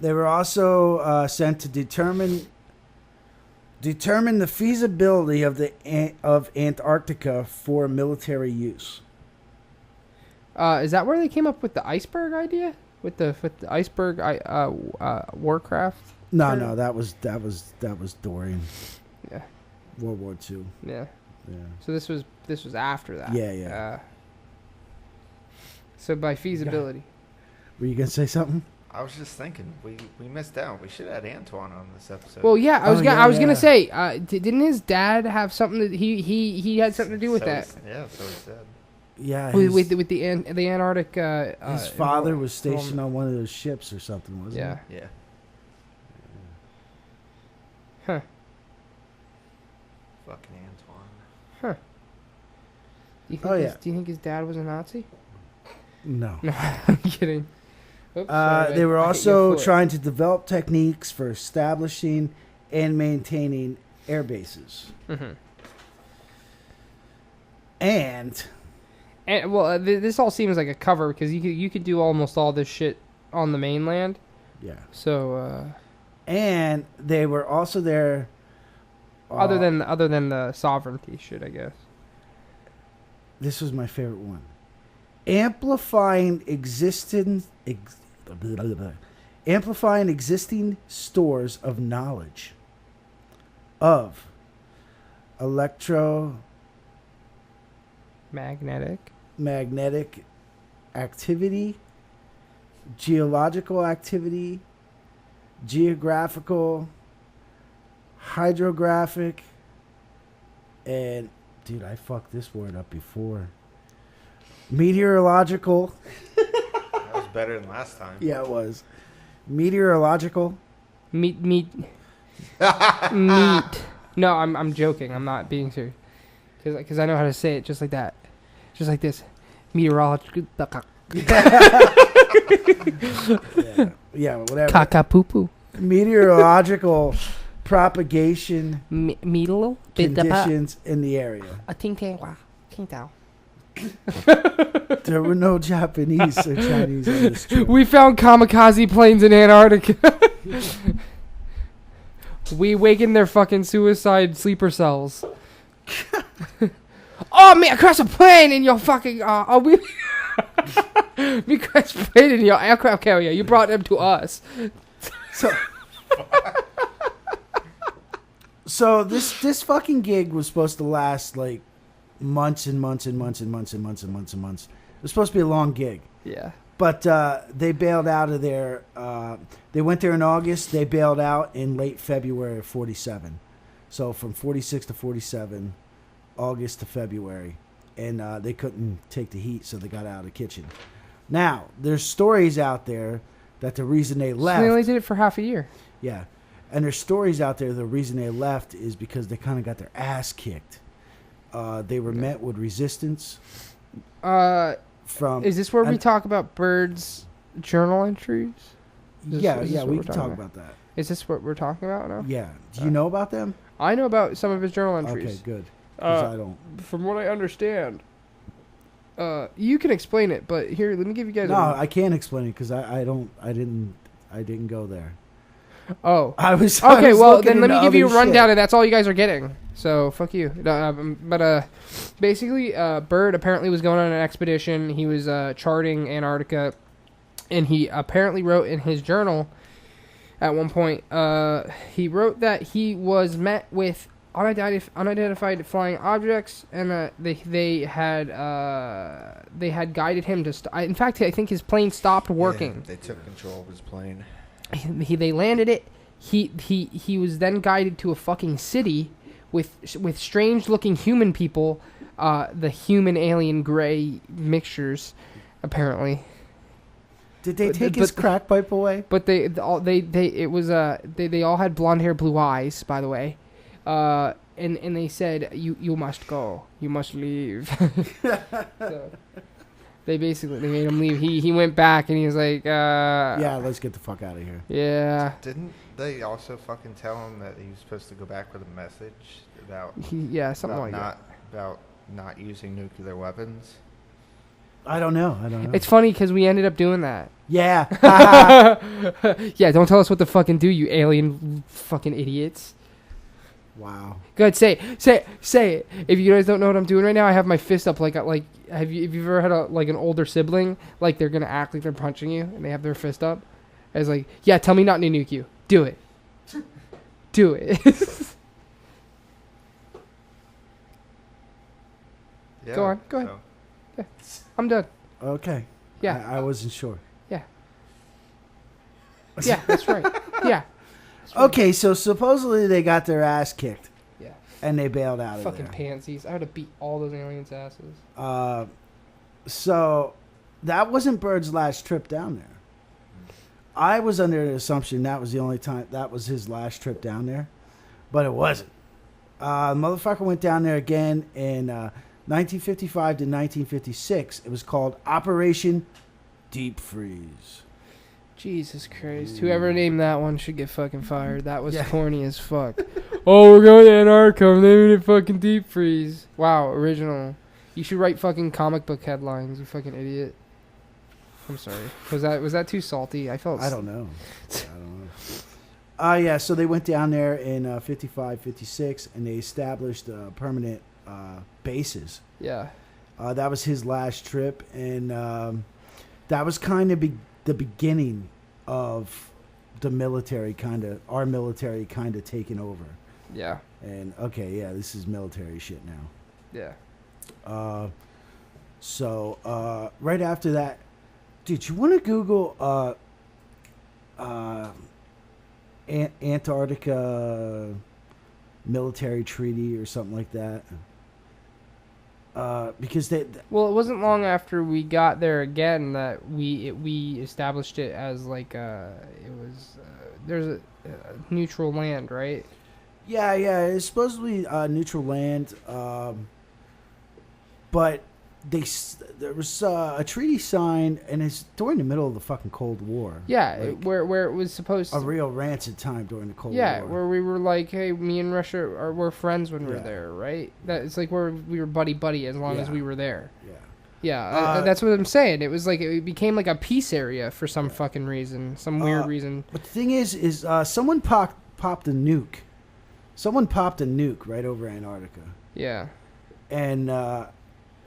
they were also sent to determine the feasibility of Antarctica for military use. Is that where they came up with the iceberg idea? With the iceberg warcraft? No, that was Dorian. Yeah. World War II. Yeah. Yeah. So this was after that. Yeah. So by feasibility. Were you gonna say something? I was just thinking, we missed out. We should have had Antoine on this episode. Well, yeah, I was Oh, gonna yeah. say, didn't his dad have something that he had something to do with So that? Yeah, so he said. Yeah. With the Antarctic. His father was stationed on one of those ships or something, wasn't Yeah. Yeah. Huh. Fucking Antoine. Do you think Oh, yeah. do you think his dad was a Nazi? he? No. No, I'm kidding. Oops, sorry, They were I hit your also foot. trying to develop techniques for establishing and maintaining air bases. Mhm. And And well, this all seems like a cover because you could do almost all this shit on the mainland. yeah, So and they were also there. other than the sovereignty shit, I guess. This was my favorite one. Amplifying existing stores of knowledge of electromagnetic activity, geological activity, geographical, hydrographic, and dude, I fucked this word up before. Meteorological. That was better than last time. Yeah, it was. Meteorological. Meat. No, I'm joking. I'm not being serious. Because I know how to say it just like that. Just like this. Meteorological. Yeah, whatever. Kaka-poo-poo. Meteorological propagation Meedle? conditions in the area. There were no Japanese or Chinese on this trip. We found kamikaze planes in Antarctica. We awakened their fucking suicide sleeper cells. Oh, me, I crashed a plane in your fucking... me crashed a plane in your aircraft carrier. You brought them to us. So this fucking gig was supposed to last like months and months and months and months and months and months and months. It was supposed to be a long gig. Yeah. But they bailed out of there. They went there in August. They bailed out in late February of 47. So from 46 to 47, August to February. And they couldn't take the heat, so they got out of the kitchen. Now, there's stories out there that the reason they left... So they only did it for half a year. Yeah. And there's stories out there the reason they left is because they kind of got their ass kicked. They were met with resistance. Is this where we talk about Bird's journal entries? We can talk about that. Is this what we're talking about now? Yeah. Do you know about them? I know about some of his journal entries. Okay, good. 'Cause I don't. From what I understand, you can explain it, but here, let me give you guys. No, I can't explain it because I didn't go there. Oh, I was okay. Well, then let me into give you a other rundown, shit. and that's all you guys are getting. So fuck you. But basically, Bird apparently was going on an expedition. He was charting Antarctica, and he apparently wrote in his journal at one point. He wrote that he was met with unidentified flying objects, and they had guided him to. In fact, I think his plane stopped working. Yeah, they took control of his plane. They landed it. He was then guided to a fucking city with strange looking human people, the human alien gray mixtures, apparently. Did they take his crack pipe away? But they all had blonde hair, blue eyes, by the way. And they said you must go, you must leave. So they made him leave. He went back and he was like, yeah, let's get the fuck out of here. Yeah. Didn't they also fucking tell him that he was supposed to go back with a message about about not using nuclear weapons? I don't know. It's funny because we ended up doing that. Yeah. Yeah, don't tell us what to fucking do, you alien fucking idiots. Wow. Go ahead, say it. If you guys don't know what I'm doing right now, I have my fist up like have you ever had an older sibling, like they're gonna act like they're punching you and they have their fist up? I was like, yeah, tell me not to nuke you. Do it. Do it. Yeah, Go ahead. Yeah. I'm done. Okay. Yeah. I wasn't sure. Yeah. Yeah, that's right. Yeah. Okay, so supposedly they got their ass kicked. Yeah. And they bailed out of Fucking there. pansies. I would have beat all those aliens' asses. So that wasn't Bird's last trip down there. I was under the assumption that was the only time that was his last trip down there, but it wasn't. Motherfucker went down there again in 1955 to 1956. It was called Operation Deep Freeze. Jesus Christ. Whoever named that one should get fucking fired. That was corny as fuck. Oh, we're going to Antarctica. I'm naming it fucking Deep Freeze. Wow, original. You should write fucking comic book headlines, you fucking idiot. I'm sorry. Was that too salty? I don't know. Yeah, so they went down there in 55, 56, and they established permanent bases. Yeah. That was his last trip, and that was kind of the beginning of our military kind of taking over. Yeah. And this is military shit now. Yeah. So right after that, dude, you want to Google Antarctica military treaty or something like that? Because well, it wasn't long after we got there again that we established it as like there's a neutral land, right? Yeah, it's supposedly neutral land, but there was a treaty signed, and it's during the middle of the fucking Cold War. Yeah, like, where it was supposed to... A real rancid time during the Cold War. Yeah, where we were like, hey, me and Russia we're friends when we're there, right? It's like we were buddy-buddy as long as we were there. Yeah. Yeah, that's what I'm saying. It was like, it became like a peace area for some fucking reason. Some weird reason. But the thing is someone popped a nuke. Someone popped a nuke right over Antarctica. Yeah. And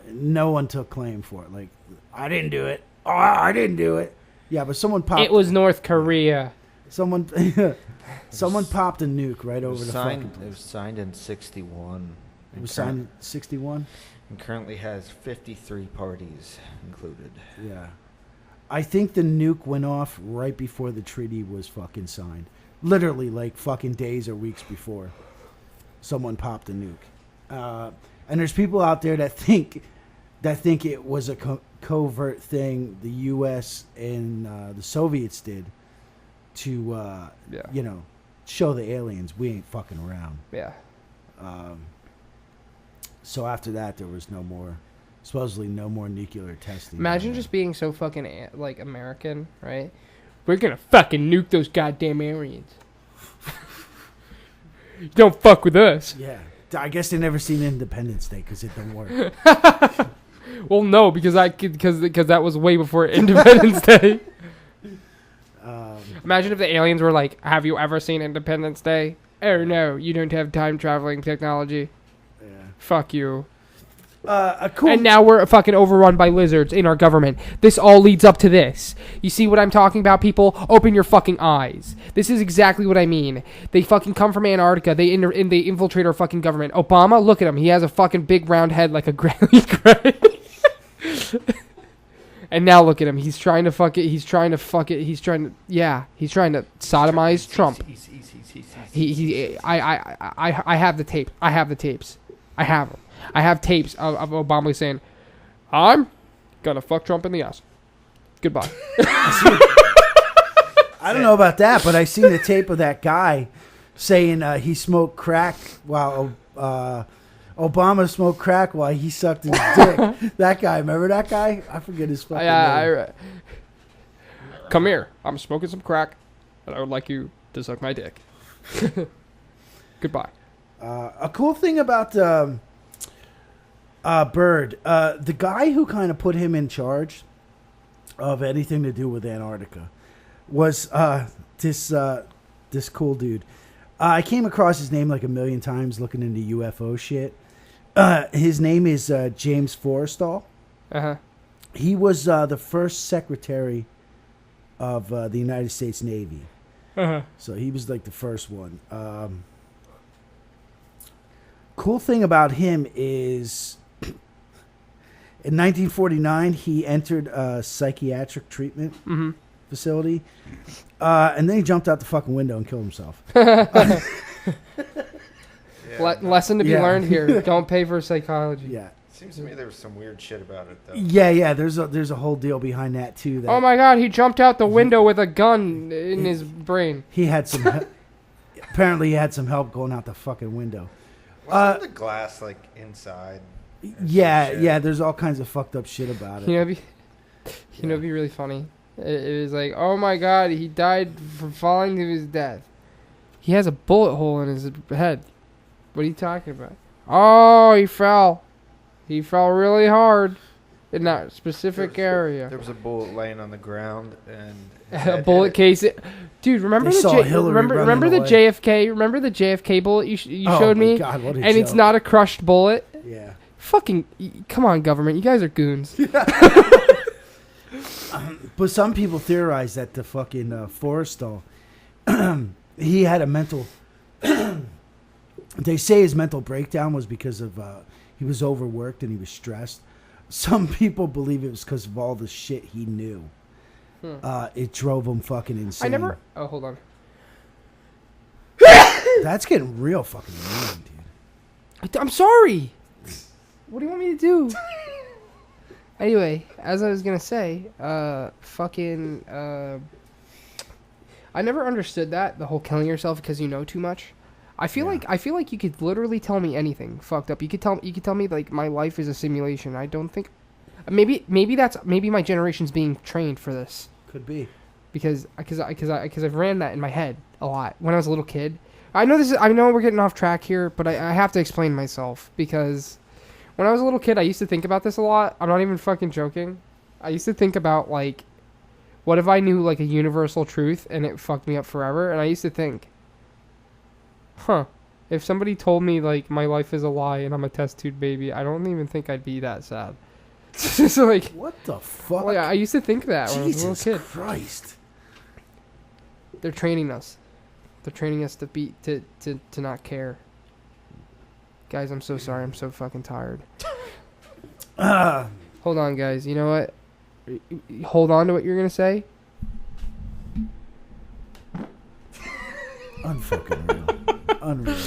no one took claim for it. Like, I didn't do it. Oh, I didn't do it. Yeah, but someone popped... It was North Korea. Someone popped a nuke right over the fucking place. It was signed in 61. It was signed in 61? And currently has 53 parties included. Yeah. I think the nuke went off right before the treaty was fucking signed. Literally, like, fucking days or weeks before someone popped a nuke. And there's people out there that think it was a covert thing the U.S. and the Soviets did to, show the aliens we ain't fucking around. Yeah. So after that, there was supposedly no more nuclear testing. Imagine just being so fucking, like, American, right? We're gonna fucking nuke those goddamn Aryans. Don't fuck with us. Yeah. I guess they never seen Independence Day because it didn't work. Well, no, because that was way before Independence Day. Imagine if the aliens were like, have you ever seen Independence Day? Oh, no, you don't have time-traveling technology. Yeah. Fuck you. Cool. And now we're fucking overrun by lizards in our government. This all leads up to this. You see what I'm talking about, people? Open your fucking eyes. This is exactly what I mean. They fucking come from Antarctica. They infiltrate our fucking government. Obama, look at him. He has a fucking big round head like a granny gray. And now look at him. He's trying to fuck it. He's trying to sodomize Trump. I have the tape. I have the tapes. I have them. I have tapes of Obama saying, I'm gonna fuck Trump in the ass. Goodbye. I don't know about that, but I seen the tape of that guy saying he smoked crack while Obama smoked crack while he sucked his dick. That guy, remember that guy? I forget his fucking name. Come here. I'm smoking some crack, and I would like you to suck my dick. Goodbye. A cool thing about Bird, the guy who kind of put him in charge of anything to do with Antarctica was this cool dude. I came across his name like a million times looking into UFO shit. His name is James Forrestal. Uh-huh. He was the first secretary of the United States Navy. Uh-huh. So he was like the first one. Cool thing about him is in 1949 he entered a psychiatric treatment facility, and then he jumped out the fucking window and killed himself. Lesson to be learned here: don't pay for psychology. Yeah. Seems to me there was some weird shit about it, though. Yeah. There's a whole deal behind that too. That oh my God, he jumped out the window with a gun in his brain. He had some. Apparently, he had some help going out the fucking window. Wasn't the glass like inside? Yeah. There's all kinds of fucked up shit about it. It'd be really funny. It was like, oh my God, he died from falling to his death. He has a bullet hole in his head. What are you talking about? Oh, he fell. He fell really hard in that specific area. There was a bullet laying on the ground and a bullet case. Dude, remember the JFK? Remember the JFK bullet you showed me? God, what a and joke. It's not a crushed bullet. Yeah. Fucking come on, government! You guys are goons. But some people theorize that the fucking Forrestal, he had a mental. They say his mental breakdown was because of he was overworked and he was stressed. Some people believe it was because of all the shit he knew. It drove him fucking insane. Oh, hold on. That's getting real fucking annoying, dude. I'm sorry. What do you want me to do? Anyway, as I was gonna say, I never understood the whole killing yourself because you know too much. I feel like you could literally tell me anything fucked up. You could tell me like my life is a simulation. I don't think maybe my generation's being trained for this. Could be. Because I've ran that in my head a lot when I was a little kid. I know we're getting off track here, but I have to explain myself because when I was a little kid, I used to think about this a lot. I'm not even fucking joking. I used to think about like, what if I knew like a universal truth and it fucked me up forever? And I used to think, if somebody told me like my life is a lie and I'm a test tube baby, I don't even think I'd be that sad. So like, what the fuck? Well, I used to think that when I was a little kid. Jesus Christ. They're training us. They're training us to not care. Guys, I'm so sorry. I'm so fucking tired. Hold on, guys. You know what? Hold on to what you're gonna say. Unfucking real. Unreal.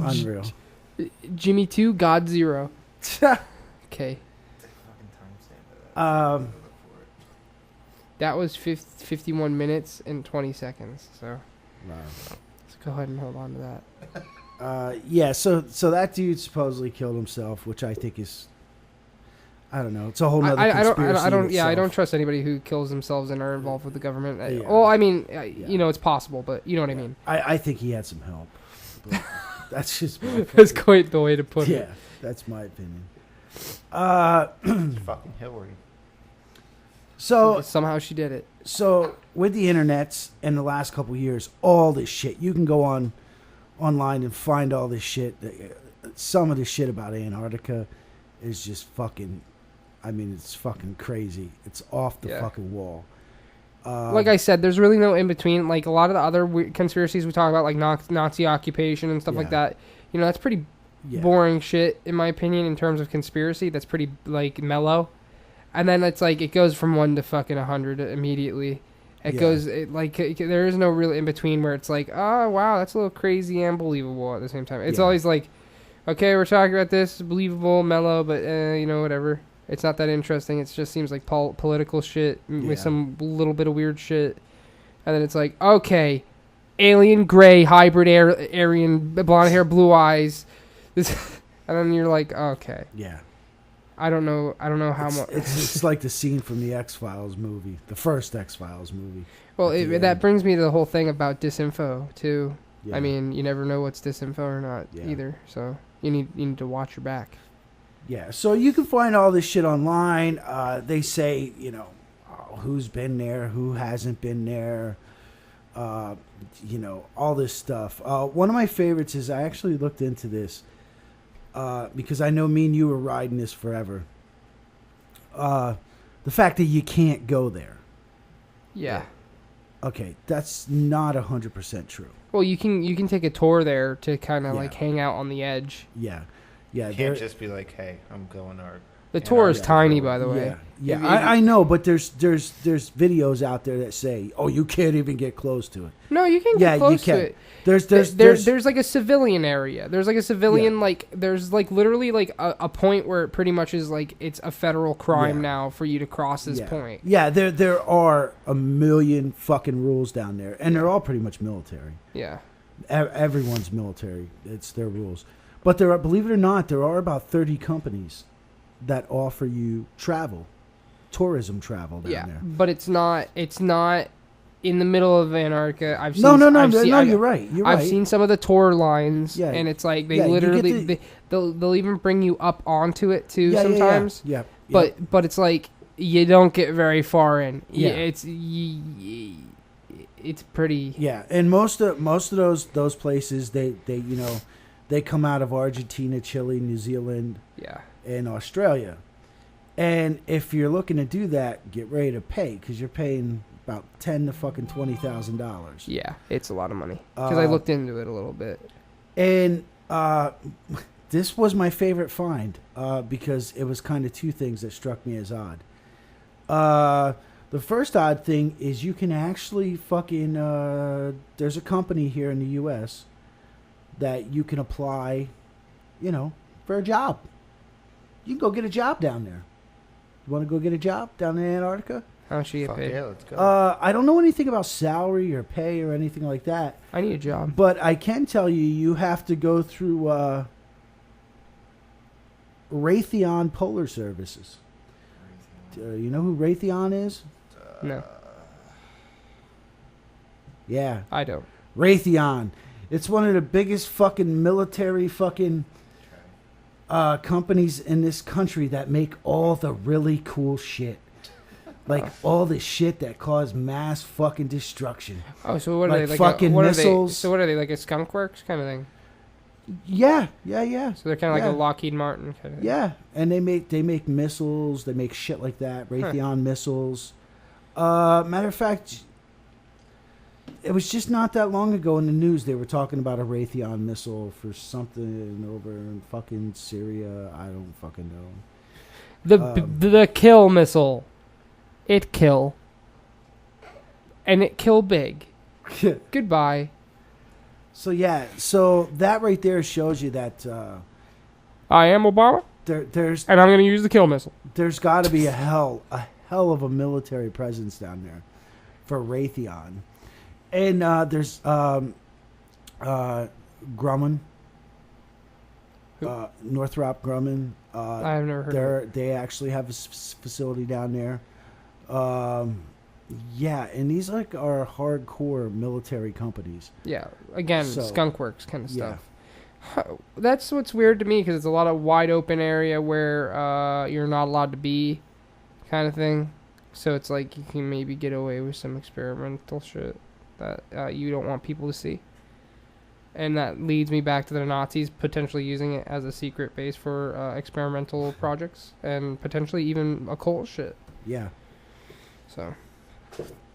Unreal. Jimmy 2, God 0. Okay. That was 51 minutes and 20 seconds. So let's go ahead and hold on to that. Yeah. So that dude supposedly killed himself, which I think is, I don't know. It's a whole nother conspiracy. I don't trust anybody who kills themselves and are involved with the government. Yeah. Well, I mean, you know, it's possible, but you know what I mean. I think he had some help. That's just my that's quite the way to put it. Yeah, that's my opinion. Fucking Hillary. So somehow she did it. So with the internets in the last couple of years, all this shit, you can go online and find all this shit. Some of the shit about Antarctica is just fucking, I mean, it's fucking crazy. It's off the fucking wall. Like I said, there's really no in between. Like a lot of the other conspiracies we talk about, like Nazi occupation and stuff like that, you know, that's pretty boring shit in my opinion in terms of conspiracy. That's pretty like mellow. And then it's like it goes from 1 to fucking 100 immediately. It goes there is no real in between where it's like, oh wow, that's a little crazy and believable at the same time. It's always like, okay, we're talking about this, believable, mellow, but you know, whatever. It's not that interesting. It just seems like political shit with some little bit of weird shit. And then it's like, okay, alien, gray, hybrid, Aryan, blonde hair, blue eyes. This, and then you're like, okay. Yeah. I don't know how much. It's like the scene from the X-Files movie, the first X-Files movie. Well, that brings me to the whole thing about disinfo too. Yeah. I mean, you never know what's disinfo or not either. So you need to watch your back. Yeah. So you can find all this shit online. They say, you know, who's been there, who hasn't been there. You know, all this stuff. One of my favorites is I actually looked into this. Because I know me and you were riding this forever. The fact that you can't go there. Yeah. Okay, that's not 100% true. Well, you can take a tour there to kind of like hang out on the edge. Yeah. You can't just be like, hey, I'm going to... The tour is tiny, by the way. Yeah, I know, but there's videos out there that say, oh, you can't even get close to it. No, you can get close to it. There's like a civilian area. There's like a civilian there's like literally like a point where it pretty much is like it's a federal crime now for you to cross this point. Yeah, there are a million fucking rules down there, and they're all pretty much military. Yeah, everyone's military. It's their rules. But there are, believe it or not, there are about 30 companies that offer you tourism travel down there. But it's not in the middle of Antarctica. I've seen you're right. I've seen some of the tour lines, and it's like they literally they'll even bring you up onto it too sometimes. Yeah. But it's like you don't get very far in. Yeah. It's pretty. Yeah, and most of those places they come out of Argentina, Chile, New Zealand. Yeah. In Australia. And if you're looking to do that, get ready to pay because you're paying about $10,000 to fucking $20,000. Yeah, it's a lot of money because I looked into it a little bit. And this was my favorite find because it was kind of two things that struck me as odd. The first odd thing is you can actually fucking there's a company here in the U.S. that you can apply, for a job. You can go get a job down there. You want to go get a job down in Antarctica? How much do you get paid? Yeah, let's go. I don't know anything about salary or pay or anything like that. I need a job. But I can tell you have to go through Raytheon Polar Services. You know who Raytheon is? No. Yeah. I don't. Raytheon. It's one of the biggest fucking military fucking companies in this country that make all the really cool shit. Like all the shit that caused mass fucking destruction. Oh, so what are like they? Like fucking missiles. So what are they? Like a Skunk Works kind of thing? Yeah. So they're kind of like a Lockheed Martin kind of. Yeah, and they make missiles. They make shit like that. Raytheon missiles. Matter of fact, it was just not that long ago in the news they were talking about a Raytheon missile for something over in fucking Syria. I don't fucking know. The kill missile. It kill. And it kill big. Goodbye. So yeah, so that right there shows you that I am Obama. There's and I'm going to use the kill missile. There's got to be a hell of a military presence down there for Raytheon. And there's Grumman, Northrop Grumman. I've never heard of it. They actually have a facility down there. Yeah, and these like are hardcore military companies. Yeah, again, Skunk Works kind of stuff. That's what's weird to me because it's a lot of wide open area where you're not allowed to be, kind of thing. So it's like you can maybe get away with some experimental shit that you don't want people to see. And that leads me back to the Nazis potentially using it as a secret base for experimental projects and potentially even occult shit. Yeah. So,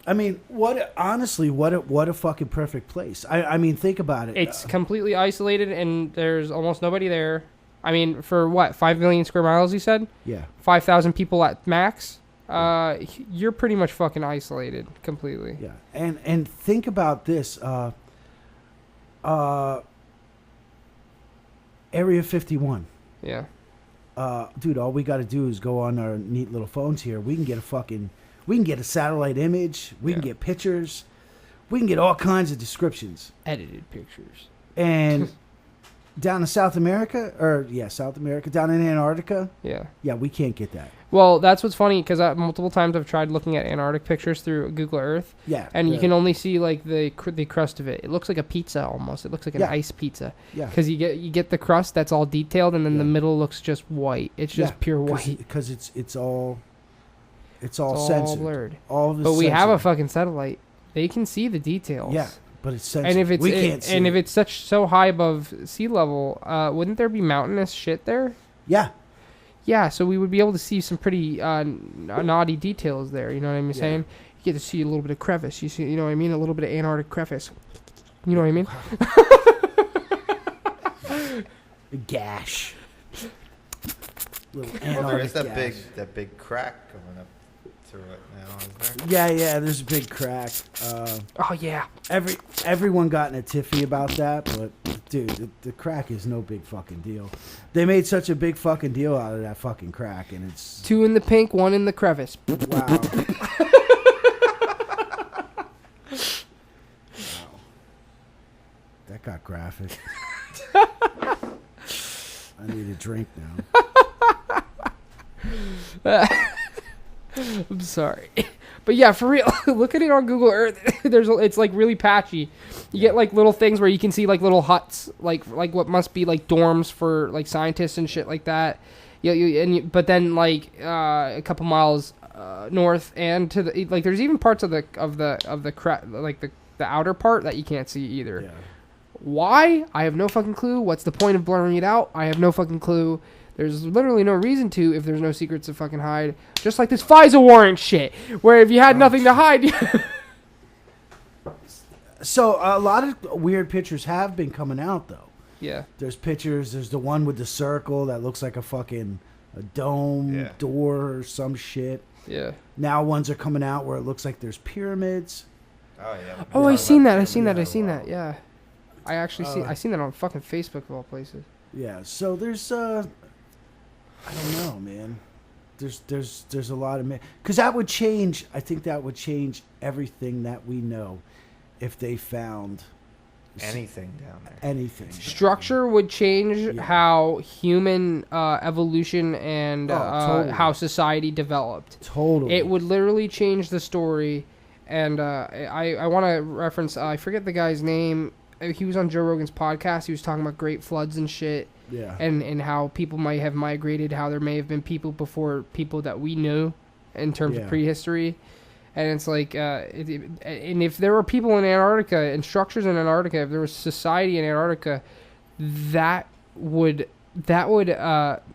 I mean, what a fucking perfect place. I mean, think about it. It's completely isolated and there's almost nobody there. I mean, for what, 5 million square miles, you said? Yeah. 5,000 people at max? You're pretty much fucking isolated completely. Yeah. And think about this. Area 51. Yeah. Dude, all we got to do is go on our neat little phones here. We can get a satellite image. We can get pictures. We can get all kinds of descriptions. Edited pictures. And down in South America, down in Antarctica. Yeah, we can't get that. Well, that's what's funny because multiple times I've tried looking at Antarctic pictures through Google Earth. Yeah. And you can only see like the crust of it. It looks like a pizza almost. It looks like an ice pizza. Yeah. Because you get the crust that's all detailed, and then the middle looks just white. It's just pure white. Because it's all censored. All blurred. But we have a fucking satellite. They can see the details. Yeah. But it's censored. And if it's we can't see if it's so high above sea level, wouldn't there be mountainous shit there? Yeah. Yeah, so we would be able to see some pretty naughty details there. You know what I'm saying? You get to see a little bit of crevice. You know what I mean? A little bit of Antarctic crevice. You know what I mean? A gash. There is that big crack going up through it now, isn't there? Yeah, there's a big crack. Oh yeah. Everyone got in a tiffy about that, but dude, the crack is no big fucking deal. They made such a big fucking deal out of that fucking crack, and it's 2 in the pink, 1 in the crevice. Wow. That got graphic. I need a drink now. I'm sorry. But yeah, for real, look at it on Google Earth. It's like really patchy. You get like little things where you can see like little huts, like what must be like dorms for like scientists and shit like that. But then like a couple miles north and to the like, there's even parts of the outer part that you can't see either. Yeah. Why? I have no fucking clue. What's the point of blurring it out? I have no fucking clue. There's literally no reason to if there's no secrets to fucking hide. Just like this FISA warrant shit, where if you had nothing to hide. So a lot of weird pictures have been coming out, though. Yeah. There's pictures. There's the one with the circle that looks like a dome door or some shit. Yeah. Now ones are coming out where it looks like there's pyramids. Oh, yeah. Oh, I seen that. Yeah. I actually I seen that on fucking Facebook of all places. Yeah. So there's I don't know, man. There's a lot of because that would change. I think that would change everything that we know if they found, anything down there. Anything. Structure would change how human evolution and totally. how society developed. Totally. It would literally change the story. And I want to reference, I forget the guy's name. He was on Joe Rogan's podcast. He was talking about great floods and shit. Yeah. And how people might have migrated, how there may have been people before people that we knew in terms of prehistory. And it's like, and if there were people in Antarctica and structures in Antarctica, if there was society in Antarctica, that would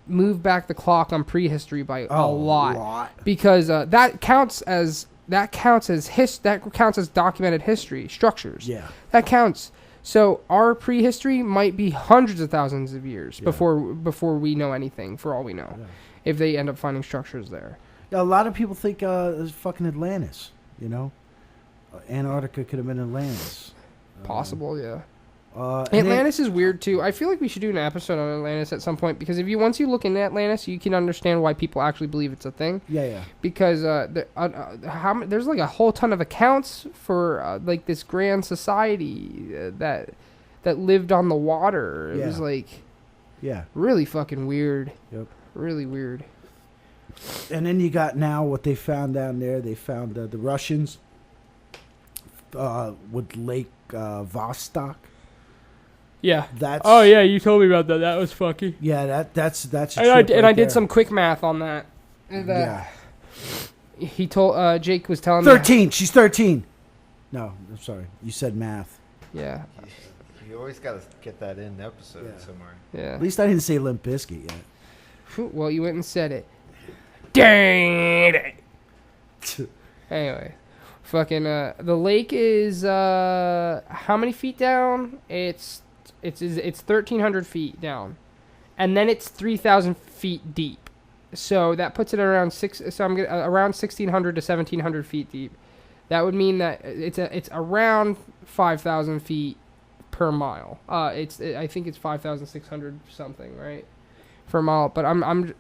move back the clock on prehistory by a lot. Because that counts as documented history, structures. Yeah. That counts. So our prehistory might be hundreds of thousands of years before we know anything, for all we know, if they end up finding structures there. A lot of people think it's fucking Atlantis, you know? Antarctica could have been Atlantis. Possible, yeah. Atlantis is weird, too. I feel like we should do an episode on Atlantis at some point, because once you look into Atlantis, you can understand why people actually believe it's a thing. Yeah. Because there's like a whole ton of accounts for like this grand society that lived on the water. It was like really fucking weird. Yep. Really weird. And then you got now what they found down there. They found the Russians with Lake Vostok. Yeah. That's. Oh yeah, you told me about that. That was fucky. Yeah, that's. I did some quick math on that. He told Jake was telling 13. She's 13. No, I'm sorry. You said math. Yeah. You always got to get that in the episode somewhere. Yeah. At least I didn't say Limp Bizkit yet. Well, you went and said it. Dang it. Anyway, fucking the lake is how many feet down? It's 1,300 feet down, and then it's 3,000 feet deep. So that puts it around around 1,600 to 1,700 feet deep. That would mean that it's around 5,000 feet per mile. I think it's 5,600 something, right, for a mile. But I'm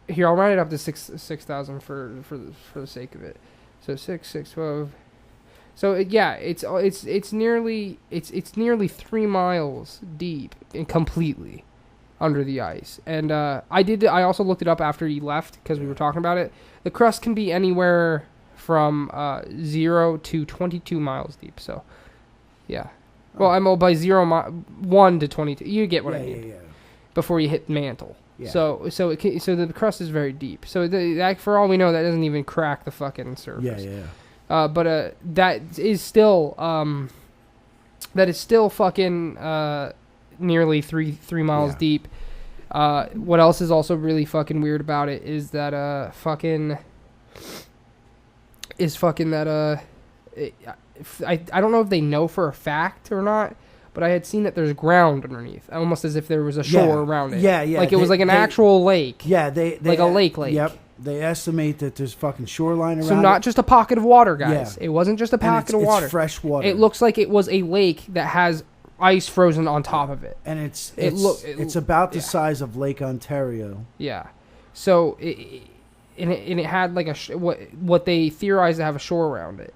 here. I'll round it up to 6,000 for the sake of it. So 6,12. So it's nearly 3 miles deep and completely under the ice. And I also looked it up after he left because we were talking about it. The crust can be anywhere from 0 to 22 miles deep. So yeah. Well, I'm by 1 to 22. You get what I mean. Yeah. Before you hit mantle. Yeah. So the crust is very deep. So for all we know, that doesn't even crack the fucking surface. Yeah. But that is still fucking nearly three miles deep. What else is also really fucking weird about it is that I don't know if they know for a fact or not, but I had seen that there's ground underneath, almost as if there was a shore around it. Yeah. Like it was like an actual lake. Yeah, they like a lake. Yep. They estimate that there's fucking shoreline around. So not just a pocket of water, guys. Yeah. It wasn't just a pocket of water. It's fresh water. It looks like it was a lake that has ice frozen on top of it. And it's about the size of Lake Ontario. Yeah. So it had like what they theorized to have a shore around it.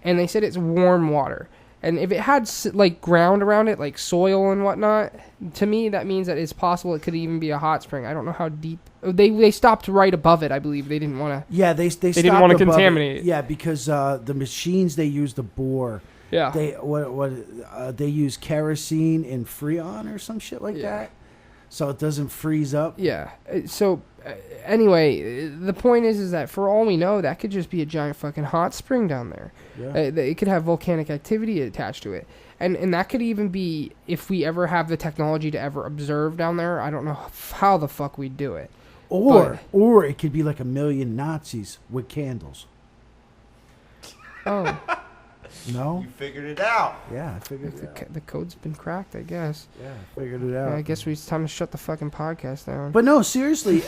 And they said it's warm water. And if it had like ground around it, like soil and whatnot, to me that means that it's possible it could even be a hot spring. I don't know how deep. They stopped right above it, I believe. They didn't want to. Yeah, they didn't want to contaminate it. Yeah, because the machines they use to bore. Yeah. They use kerosene and Freon or some shit like that, so it doesn't freeze up. Yeah. So anyway, the point is that for all we know, that could just be a giant fucking hot spring down there. Yeah. It could have volcanic activity attached to it. And that could even be, if we ever have the technology to ever observe down there, I don't know how the fuck we'd do it. Or it could be like 1 million Nazis with candles. Oh. No? You figured it out. Yeah, I figured it out. The code's been cracked, I guess. Yeah, I figured it out. I guess it's time to shut the fucking podcast down. But no, seriously,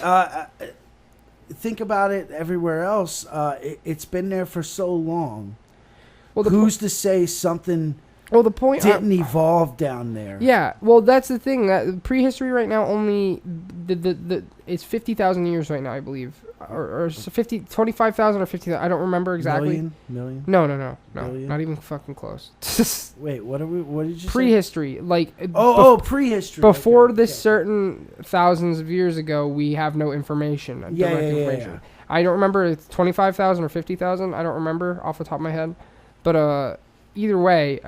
think about it everywhere else. It's been there for so long. Well, who's to say something Well, the point didn't evolve down there. Yeah, well, that's the thing. That prehistory right now only it's 50,000 years right now, I believe, or 25,000 or 50,000. I don't remember exactly. Million? No, Billion? not even fucking close. Wait, what did you prehistory, say? like prehistory. Before this certain thousands of years ago, we have no information. Yeah. I don't remember. It's 25,000 or 50,000. I don't remember off the top of my head, but either way,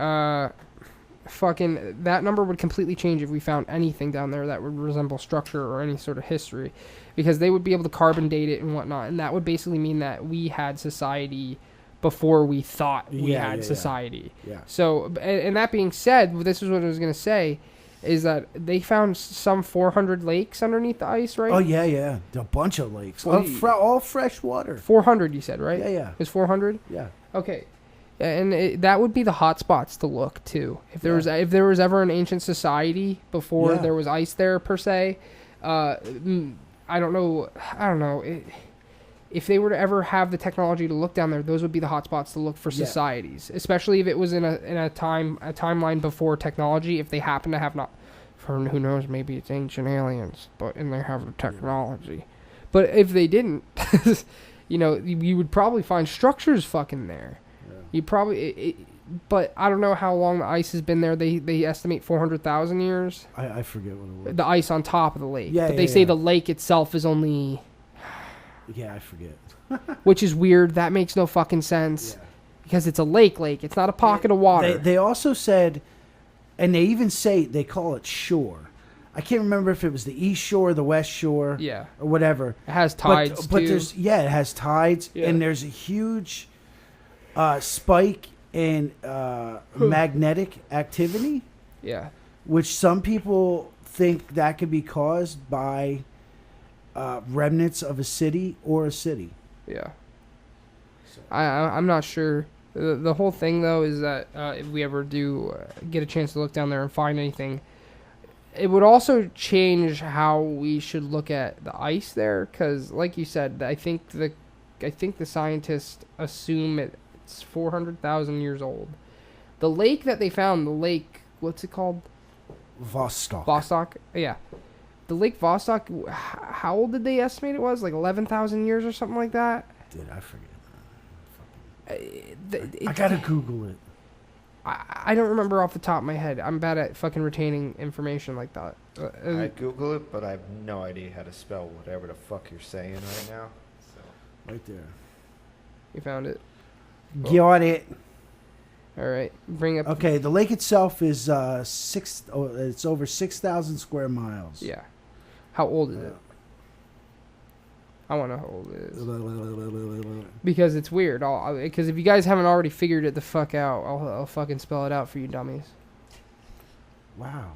fucking that number would completely change if we found anything down there that would resemble structure or any sort of history, because they would be able to carbon date it and whatnot, and that would basically mean that we had society before we thought we had society. Yeah. So, and that being said, this is what I was going to say, is that they found some 400 lakes underneath the ice, right? Oh, yeah. A bunch of lakes. All fresh water. 400, you said, right? Yeah. It's 400? Yeah. Okay. And that would be the hot spots to look too. If there was ever an ancient society before there was ice there per se, I don't know. If they were to ever have the technology to look down there, those would be the hot spots to look for societies. Especially if it was in a timeline before technology. If they happen to have not, for who knows, maybe it's ancient aliens, and they have the technology. But if they didn't, you would probably find structures fucking there. You probably, but I don't know how long the ice has been there. They estimate 400,000 years. I forget what it was. The ice on top of the lake. Yeah, but they say the lake itself is only. Yeah, I forget. Which is weird. That makes no fucking sense. Yeah. Because it's a lake. It's not a pocket of water. They also said, and they even say they call it shore. I can't remember if it was the east shore, the west shore, or whatever. It has tides but too. it has tides, and there's a huge spike in magnetic activity. Yeah. Which some people think that could be caused by remnants of a city or a city. Yeah. So. I'm not sure. The whole thing, though, is that if we ever do get a chance to look down there and find anything, it would also change how we should look at the ice there. Because, like you said, I think the scientists assume it's 400,000 years old. The lake that they found, what's it called? Vostok. Yeah. The Lake Vostok, how old did they estimate it was? Like 11,000 years or something like that? Dude, I forget. I gotta Google it. I don't remember off the top of my head. I'm bad at fucking retaining information like that. I Google it, but I have no idea how to spell whatever the fuck you're saying right now. So. Right there. You found it? Got it. All right, bring up. Okay, the lake itself is it's over 6,000 square miles. Yeah. How old is it? I want to know how old it is. Because it's weird. Because if you guys haven't already figured it the fuck out, I'll fucking spell it out for you dummies. Wow.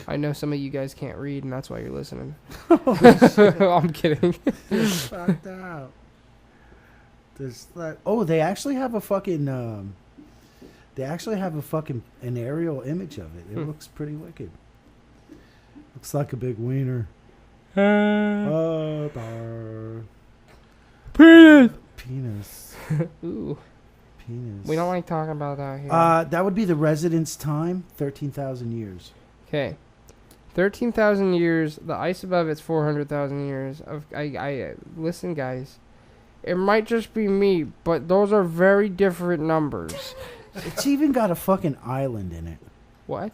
I know some of you guys can't read, and that's why you're listening. I'm kidding. It's fucked out. They actually have a fucking an aerial image of it. It looks pretty wicked. Looks like a big wiener. Penis. Ooh. Penis. We don't like talking about that here. That would be the residence time, 13,000 years. Okay. 13,000 years. The ice above it's 400,000 years. I listen, guys. It might just be me, but those are very different numbers. It's even got a fucking island in it. What?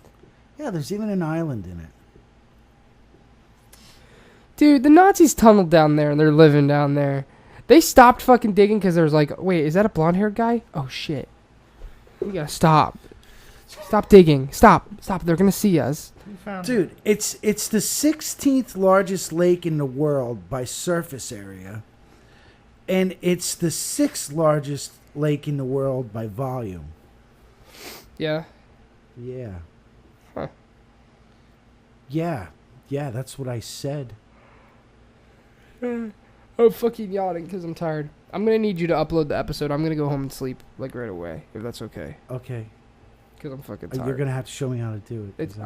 Yeah, there's even an island in it. Dude, the Nazis tunneled down there and they're living down there. They stopped fucking digging because there was like, wait, is that a blonde-haired guy? Oh, shit. We gotta stop. Stop digging. Stop. They're gonna see us. Dude, it's the 16th largest lake in the world by surface area. And it's the 6th largest lake in the world by volume. Yeah? Yeah. Huh. Yeah, that's what I said. I'm fucking yawning because I'm tired. I'm going to need you to upload the episode. I'm going to go home and sleep, like, right away, if that's okay. Okay. Because I'm fucking tired. You're going to have to show me how to do it.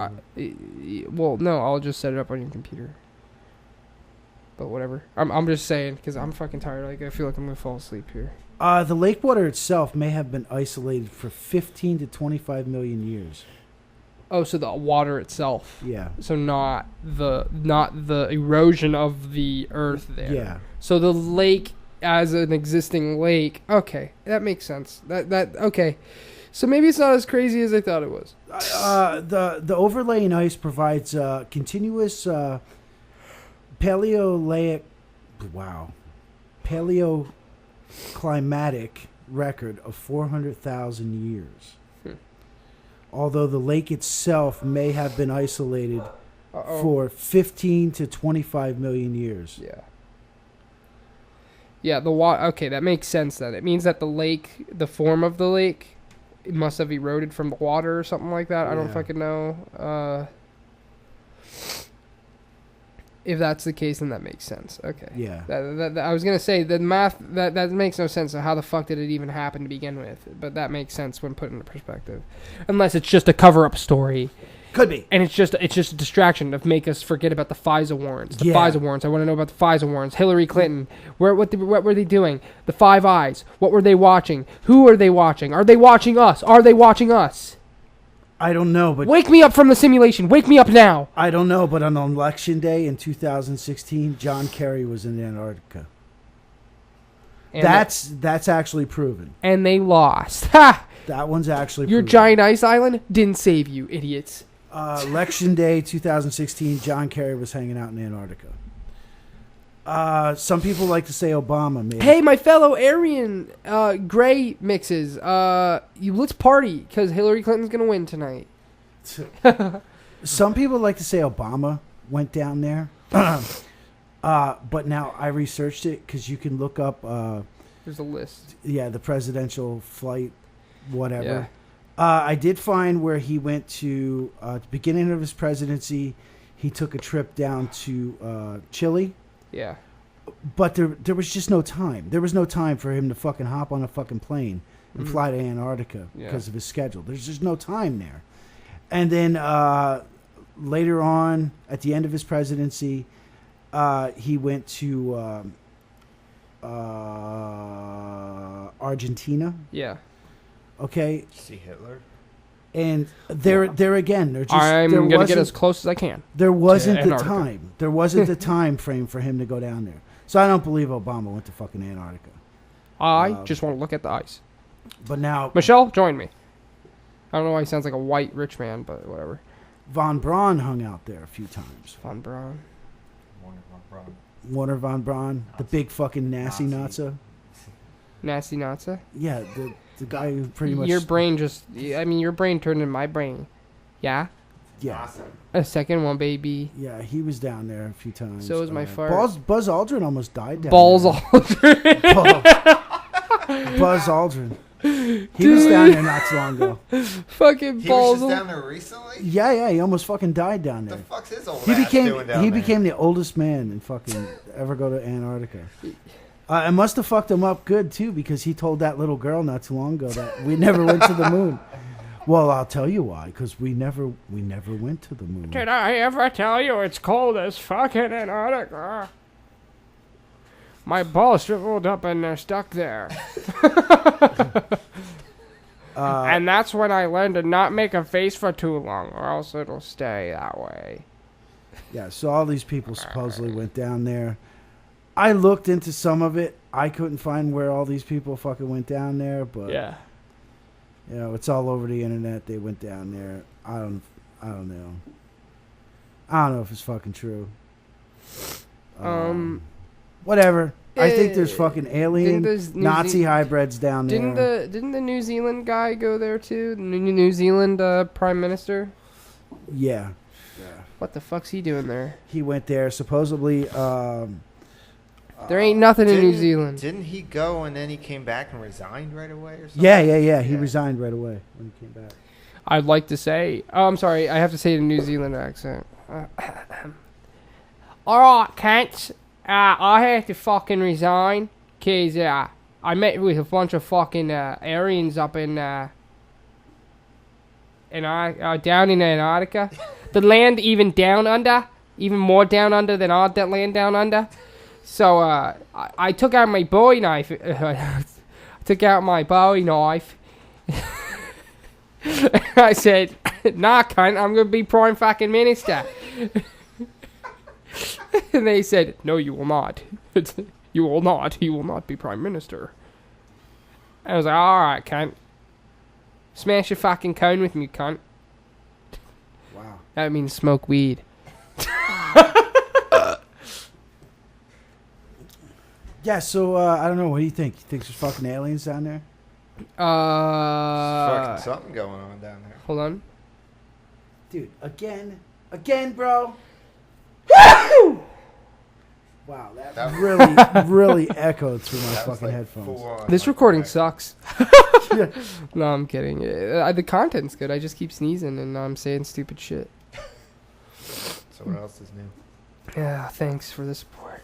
Well, no, I'll just set it up on your computer. Well, no, I'll just set it up on your computer. It's, well, no, I'll just set it up on your computer. But whatever. I'm just saying because I'm fucking tired. Like I feel like I'm gonna fall asleep here. The lake water itself may have been isolated for 15 to 25 million years. Oh, so the water itself. Yeah. So not the erosion of the earth there. Yeah. So the lake as an existing lake. Okay, that makes sense. That okay. So maybe it's not as crazy as I thought it was. The overlaying ice provides continuous paleoclimatic record of 400,000 years. Although the lake itself may have been isolated for 15 to 25 million years. Yeah. Yeah, the water. Okay, that makes sense then. It means that the lake, the form of the lake, it must have eroded from the water or something like that. I don't fucking know. If that's the case, then that makes sense. Okay. Yeah. I was gonna say the math that makes no sense. So how the fuck did it even happen to begin with? But that makes sense when put into perspective. Unless it's just a cover-up story. Could be. And it's just a distraction to make us forget about the FISA warrants. The FISA warrants. I want to know about the FISA warrants. Hillary Clinton. What were they doing? The Five Eyes. What were they watching? Who are they watching? Are they watching us? Are they watching us? I don't know, but... Wake me up from the simulation. Wake me up now. I don't know, but on Election Day in 2016, John Kerry was in Antarctica. And that's actually proven. And they lost. Ha! That one's actually Your proven. giant ice island didn't save you, idiots. Election Day 2016, John Kerry was hanging out in Antarctica. Some people like to say Obama made... Hey, my fellow Aryan gray mixes. Let's party, because Hillary Clinton's going to win tonight. Some people like to say Obama went down there. But now I researched it, because you can look up... There's a list. Yeah, the presidential flight, whatever. Yeah. I did find where he went to... at the beginning of his presidency, he took a trip down to Chile. Yeah. But there was just no time. There was no time for him to fucking hop on a fucking plane and fly to Antarctica because of his schedule. There's just no time there. And then later on, at the end of his presidency, he went to Argentina. Yeah. Okay. See Hitler? And there again, I'm going to get as close as I can. There wasn't the time. There wasn't the time frame for him to go down there. So I don't believe Obama went to fucking Antarctica. I just want to look at the ice. But now... Michelle, join me. I don't know why he sounds like a white rich man, but whatever. Von Braun hung out there a few times. Von Braun. Warner Von Braun. The big fucking nasty Nazi. Nasty Nazi? Yeah, the guy who pretty much... Your brain your brain turned into my brain. Yeah? Yeah. Awesome. A second one, baby. Yeah, he was down there a few times. So was my fart. Buzz Aldrin almost died down Balls there. Aldrin. Buzz Aldrin. He was down there not so long ago. Fucking Balls He was just down there recently? Yeah, he almost fucking died down there. The fuck's his old ass doing down He there? became the oldest man in fucking ever go to Antarctica. It must have fucked him up good, too, because he told that little girl not too long ago that we never went to the moon. Well, I'll tell you why, because we never went to the moon. Did I ever tell you it's cold as fucking Antarctica? My balls shriveled up and they're stuck there. And that's when I learned to not make a face for too long, or else it'll stay that way. Yeah, so all these people supposedly went down there. I looked into some of it. I couldn't find where all these people fucking went down there, but yeah, you know, it's all over the internet. They went down there. I don't know. I don't know if it's fucking true. Whatever. I think there's fucking alien Nazi hybrids down there. Didn't the New Zealand guy go there too? The New Zealand Prime Minister? Yeah. What the fuck's he doing there? He went there supposedly. There ain't nothing in New Zealand. Didn't he go and then he came back and resigned right away or something? Yeah. He resigned right away when he came back. I'd like to say... Oh, I'm sorry. I have to say it in a New Zealand accent. Alright, cunts. I have to fucking resign because I met with a bunch of fucking Aryans up in down in Antarctica. The land even down under, even more down under than our land down under. So I took out my Bowie knife. I took out my Bowie knife. I said, "Nah, cunt, I'm gonna be prime fucking minister." And they said, "No, you will not. You will not. You will not be prime minister." I was like, "All right, cunt. Smash a fucking cone with me, cunt." Wow. That means smoke weed. Yeah, so I don't know. What do you think? You think there's fucking aliens down there? Fucking something going on down there. Hold on. Dude, again, bro. Wow, that really echoed through my fucking headphones. This recording sucks. No, I'm kidding. The content's good. I just keep sneezing and I'm saying stupid shit. So what else is new? Yeah, thanks for the support.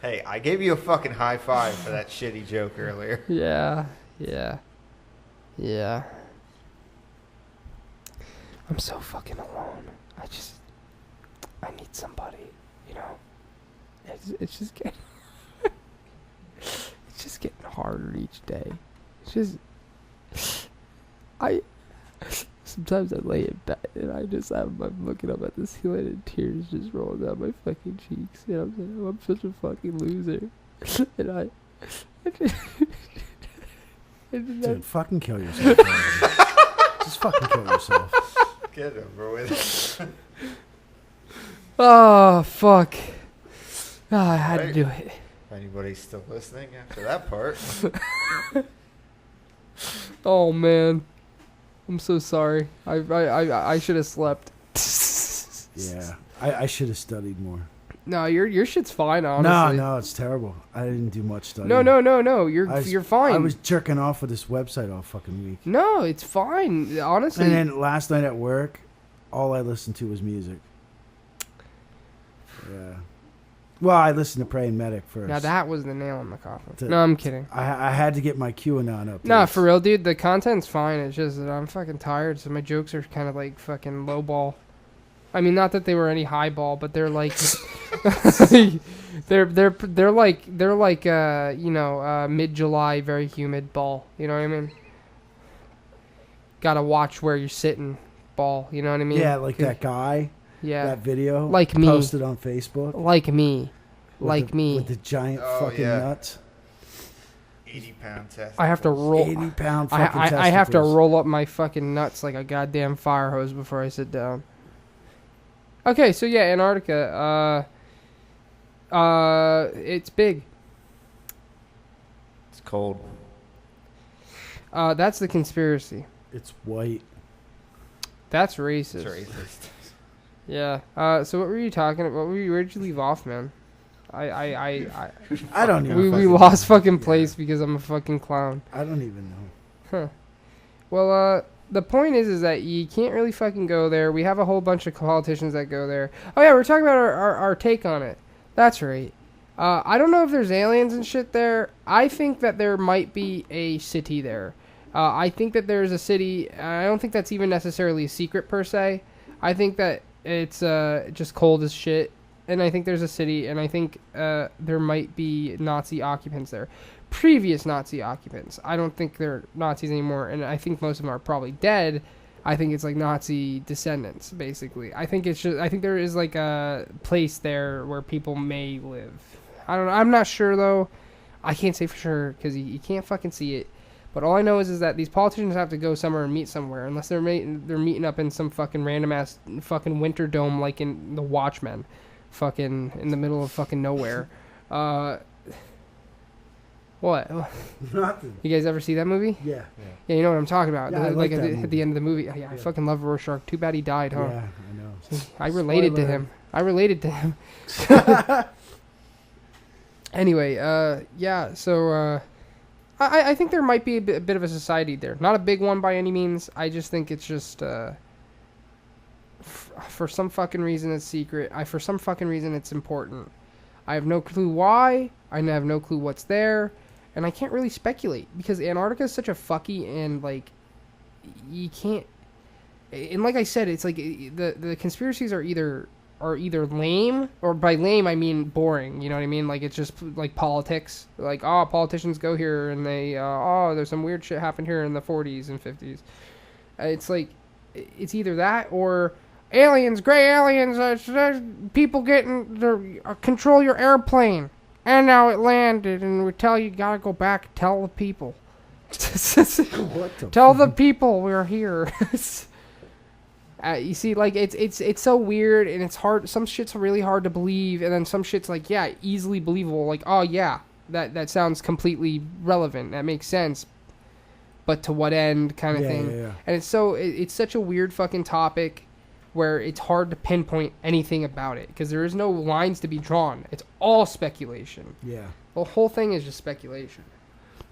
Hey, I gave you a fucking high five for that shitty joke earlier. Yeah. I'm so fucking alone. I need somebody, you know. It's just getting it's just getting harder each day. It's just sometimes I lay in bed and I'm looking up at the ceiling and tears just rolling down my fucking cheeks. You know what I'm saying? I'm such a fucking loser. Dude, fucking kill yourself. Just fucking kill yourself. Get over with it. Oh, fuck. Oh, I had to do it. If anybody's still listening after that part. Oh, man. I'm so sorry. I should have slept. Yeah. I should have studied more. No, your shit's fine, honestly. No, it's terrible. I didn't do much studying. No. You're fine. I was jerking off with this website all fucking week. No, it's fine, honestly. And then last night at work, all I listened to was music. Yeah. Well, I listened to Praying Medic first. Now that was the nail in the coffin. No, I'm kidding. I had to get my QAnon up. Nah, for real, dude. The content's fine. It's just that I'm fucking tired, so my jokes are kind of like fucking low ball. I mean, not that they were any high ball, but they're like, they're like mid-July, very humid ball. You know what I mean? Gotta watch where you're sitting, ball. You know what I mean? Yeah, like that guy. Yeah. That video. Like me. Posted on Facebook. Like me. With the giant fucking nuts. 80-pound testicles. I have to roll. 80-pound fucking testicles. I have to roll up my fucking nuts like a goddamn fire hose before I sit down. Okay, so yeah, Antarctica. It's big. It's cold. That's the conspiracy. It's white. That's racist. It's racist. Yeah. So what were you talking about? Where'd you leave off, man? I don't even. We lost fucking place because I'm a fucking clown. I don't even know. Huh. Well, the point is that you can't really fucking go there. We have a whole bunch of politicians that go there. Oh yeah, we're talking about our take on it. That's right. I don't know if there's aliens and shit there. I think that there might be a city there. I think that there's a city. I don't think that's even necessarily a secret per se. I think that it's just cold as shit. And I think there's a city, and I think there might be Nazi occupants there. Previous Nazi occupants. I don't think they're Nazis anymore, and I think most of them are probably dead. I think it's like Nazi descendants, basically. I think there is like a place there where people may live. I don't know. I'm not sure though. I can't say for sure because you can't fucking see it. But all I know is that these politicians have to go somewhere and meet somewhere, unless they're meeting up in some fucking random ass fucking winter dome like in The Watchmen, fucking in the middle of fucking nowhere. What? Nothing. You guys ever see that movie? Yeah. Yeah, you know what I'm talking about. Yeah, like at the end of the movie. Oh, yeah, I fucking love Rorschach. Too bad he died, huh? Yeah, I know. I related to him. Anyway, yeah, so I think there might be a bit of a society there. Not a big one by any means. I just think it's just for some fucking reason it's secret. For some fucking reason it's important. I have no clue why. I have no clue what's there. And I can't really speculate because Antarctica is such a fucky and like you can't. And like I said, it's like the conspiracies are either are either lame, or by lame I mean boring. You know what I mean? Like it's just like politics. Like politicians go here and they there's some weird shit happened here in the 40s and 50s. It's like it's either that or aliens, gray aliens. People control your airplane, and now it landed, and we tell you gotta go back. Tell the people. Tell the people we're here. You see, like it's so weird, and it's hard. Some shit's really hard to believe, and then some shit's like easily believable. Like that sounds completely relevant. That makes sense. But to what end, kind of thing. Yeah. And it's such a weird fucking topic, where it's hard to pinpoint anything about it because there is no lines to be drawn. It's all speculation. Yeah. The whole thing is just speculation.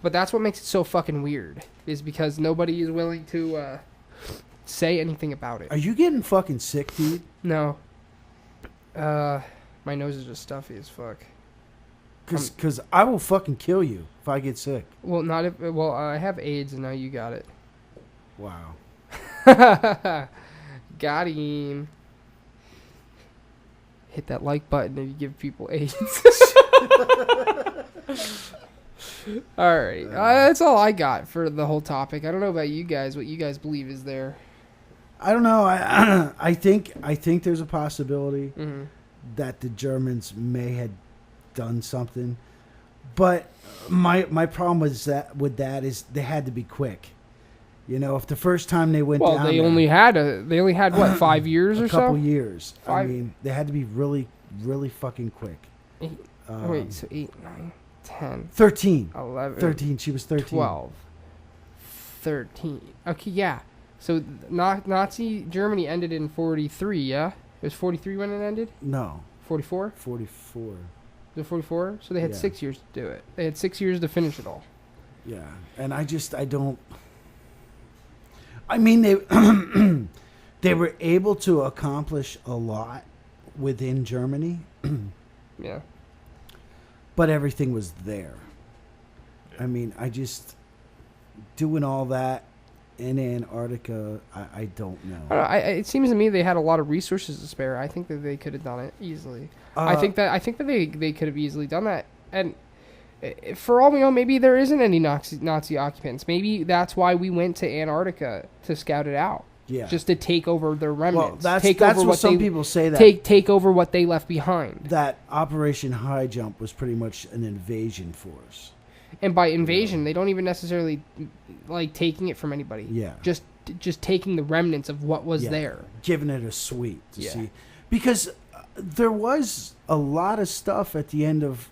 But that's what makes it so fucking weird, is because nobody is willing to say anything about it. Are you getting fucking sick, dude? No. My nose is just stuffy as fuck. Because I will fucking kill you if I get sick. Well, I have AIDS and now you got it. Wow. Got him. Hit that like button if you give people AIDS. Alright. That's all I got for the whole topic. I don't know about you guys, what you guys believe is there. I don't know. I think there's a possibility that the Germans may have done something, but my problem with that is they had to be quick. You know, if the first time they went down, they only had what 5 years or so? A couple years. 5? I mean, they had to be really, really fucking quick. 8, wait, so 8, 9, 10, 13, 11, 13. She was 13. 12, 13. Okay, yeah. So Nazi Germany ended in 43. Yeah, it was 43 when it ended. No. 44. 44. Was it 44? So they had 6 years to do it. They had 6 years to finish it all. Yeah, and I don't. I mean, they were able to accomplish a lot within Germany. Yeah. But everything was there. I mean, doing all that in Antarctica, I don't know. It seems to me they had a lot of resources to spare. I think that they could have done it easily. I think that they could have easily done that. And for all we know, maybe there isn't any Nazi occupants. Maybe that's why we went to Antarctica to scout it out. Yeah. Just to take over their remnants. Well, that's what some people say. That take over what they left behind. That Operation High Jump was pretty much an invasion force. And by invasion, they don't even necessarily like taking it from anybody. Yeah. Just taking the remnants of what was there. Giving it a sweep to see. Because there was a lot of stuff at the end of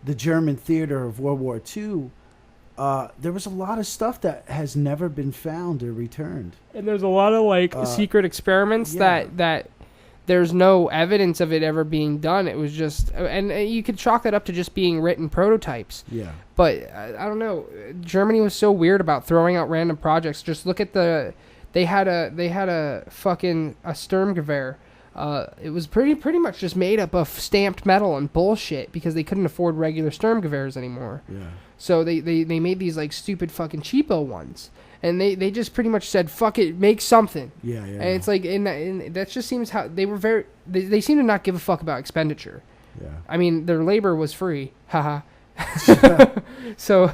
the German theater of World War II. There was a lot of stuff that has never been found or returned. And there's a lot of secret experiments that there's no evidence of it ever being done. It was just, and you could chalk that up to just being written prototypes. Yeah. But I don't know. Germany was so weird about throwing out random projects. Just look at they had a fucking Sturmgewehr. It was pretty much just made up of stamped metal and bullshit because they couldn't afford regular Sturmgewehrs anymore. Yeah. So they made these like stupid fucking cheapo ones. And they just pretty much said, fuck it, make something. Yeah. And it's like, that just seems how they were they seem to not give a fuck about expenditure. Yeah. I mean, their labor was free. Haha. So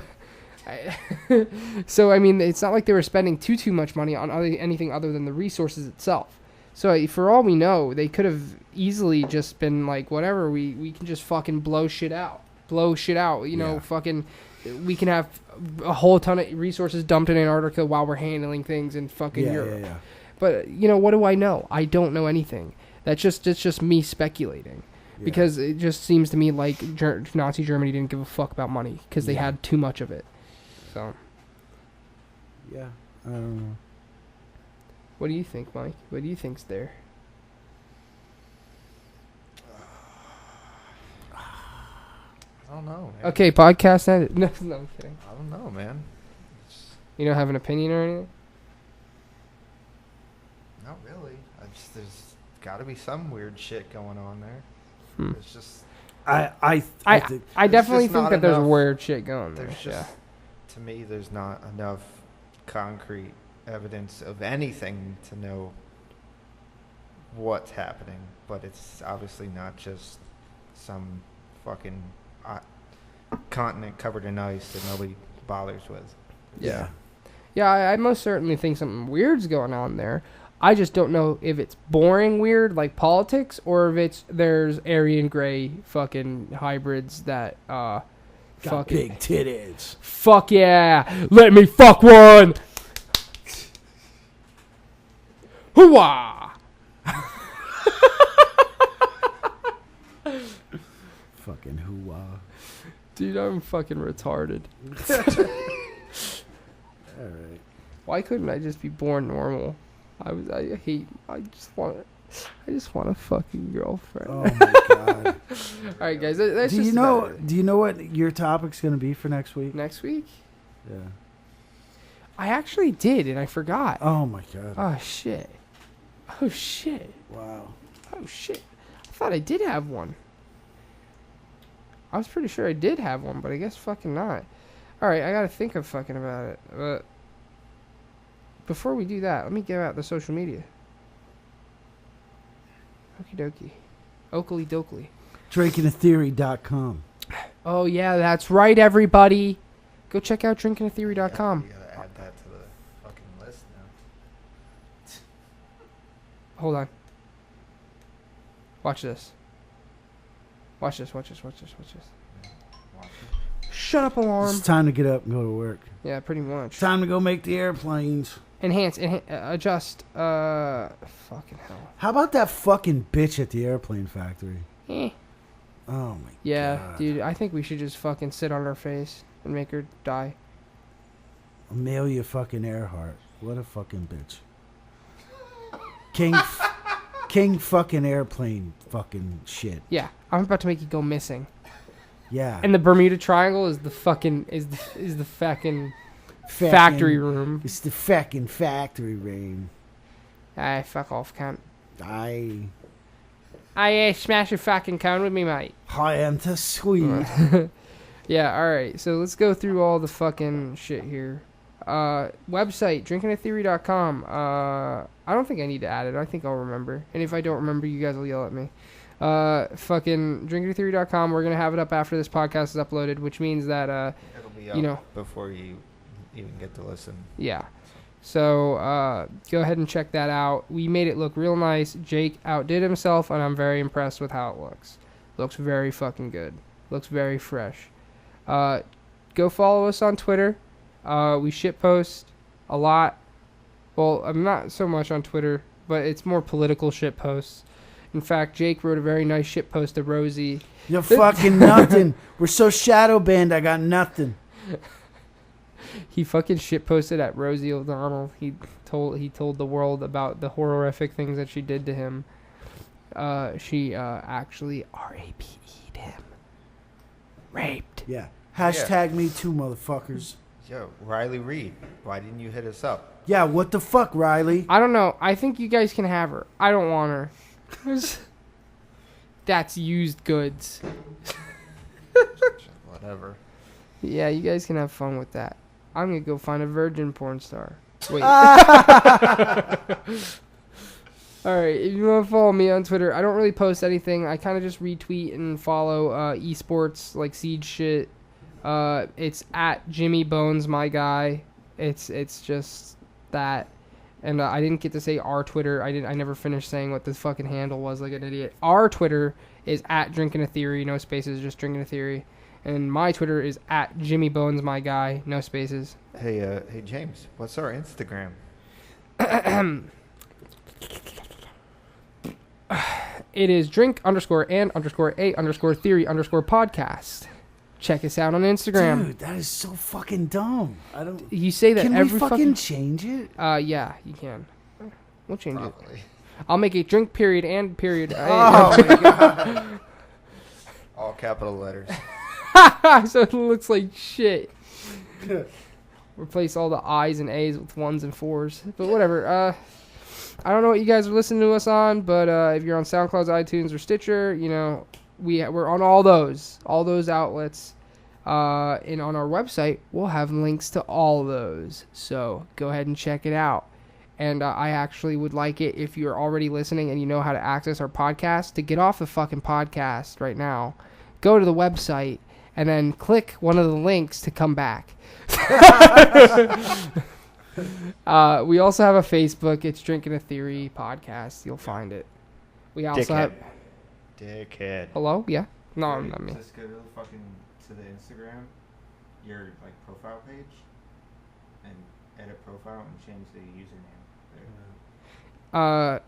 I mean, it's not like they were spending too much money on anything other than the resources itself. So for all we know, they could have easily just been like, whatever, we can just fucking blow shit out. You know, fucking, we can have a whole ton of resources dumped in Antarctica while we're handling things in fucking Europe. Yeah. But, you know, what do I know? I don't know anything. It's just me speculating. Yeah. Because it just seems to me like Nazi Germany didn't give a fuck about money because they had too much of it. So. Yeah, I don't know. What do you think, Mike? What do you think's there? I don't know, man. Okay, podcast ended. No, I'm kidding. I don't know, man. You don't have an opinion or anything? Not really. There's got to be some weird shit going on there. It's just... I definitely think that there's weird shit going there. To me, there's not enough concrete evidence of anything to know what's happening, but it's obviously not just some fucking continent covered in ice that nobody bothers with. Yeah. Yeah, I most certainly think something weird's going on there. I just don't know if it's boring weird like politics or if there's Aryan Grey fucking hybrids that got fucking big titties. Fuck yeah. Let me fuck one. Hooah. Fucking hoo-wah. Dude, I'm fucking retarded. Alright. Why couldn't I just be born normal? I just want a fucking girlfriend. Oh my god. Alright guys, that's do you know what your topic's gonna be for next week? Next week? Yeah. I actually did and I forgot. Oh my god. Oh shit. Oh shit. Wow. Oh shit. I thought I did have one. I was pretty sure I did have one, but I guess fucking not. Alright, I gotta think of fucking about it. But before we do that, let me give out the social media. Okie dokie. Oakley dokley. Drinkingatheory.com. Oh yeah, that's right, everybody. Go check out drinkingatheory.com. You gotta add that to the fucking list now. Hold on. Watch this. Watch this. Shut up, alarm. It's time to get up and go to work. Yeah, pretty much. It's time to go make the airplanes. Enhance, adjust, fucking hell. How about that fucking bitch at the airplane factory? Eh. Oh my god. Yeah, dude, I think we should just fucking sit on her face and make her die. Amelia fucking Earhart. What a fucking bitch. King fucking airplane fucking shit. Yeah, I'm about to make you go missing. Yeah. And the Bermuda Triangle is the fucking factory room. It's the fucking factory room. Aye, fuck off, cunt. Aye, smash your fucking cone with me, mate. I am too sweet. Yeah, alright, so let's go through all the fucking shit here. Website, drinkingatheory.com. I don't think I need to add it. I think I'll remember. And if I don't remember, you guys will yell at me. Fucking drinkingatheory.com. We're going to have it up after this podcast is uploaded, which means that, It'll be up before you even get to listen. Yeah. So, go ahead and check that out. We made it look real nice. Jake outdid himself, and I'm very impressed with how it looks. Looks very fucking good. Looks very fresh. Go follow us on Twitter. We shitpost a lot. Well, I'm not so much on Twitter, but it's more political shitposts. In fact, Jake wrote a very nice shitpost to Rosie. You're fucking nothing. We're so shadow banned, I got nothing. He fucking shitposted at Rosie O'Donnell. He told the world about the horrific things that she did to him. She actually RAPE'd him. Raped. Yeah. Hashtag me too, motherfuckers. Yo, Riley Reed, why didn't you hit us up? Yeah, what the fuck, Riley? I don't know. I think you guys can have her. I don't want her. That's used goods. Whatever. Yeah, you guys can have fun with that. I'm going to go find a virgin porn star. Wait. Alright, if you want to follow me on Twitter, I don't really post anything. I kind of just retweet and follow esports, like Siege shit. It's at Jimmy Bones, my guy. It's just that. And I didn't get to say our Twitter. I never finished saying what the fucking handle was like an idiot. Our Twitter is at Drinking a Theory, no spaces, just Drinking a Theory. And my Twitter is at Jimmy Bones, my guy, no spaces. Hey James, what's our Instagram? It is drink_and_a_theory_podcast. Check us out on Instagram. Dude, that is so fucking dumb. I don't. You say that can every we fucking change it? Yeah, you can. We'll change it. I'll make it drink period and period. Oh my god. All capital letters. So it looks like shit. Replace all the I's and A's with 1s and 4s. But whatever. I don't know what you guys are listening to us on, but if you're on SoundCloud, iTunes, or Stitcher, you know, we're on all those outlets. And on our website, we'll have links to all those. So go ahead and check it out. And I actually would like it if you're already listening and you know how to access our podcast to get off the fucking podcast right now. Go to the website and then click one of the links to come back. We also have a Facebook. It's Drinking a Theory podcast. You'll find it. We also have... Dickhead. Hello? Yeah? No, I'm not me. Just go to the Instagram, your profile page, and edit profile and change the username. There.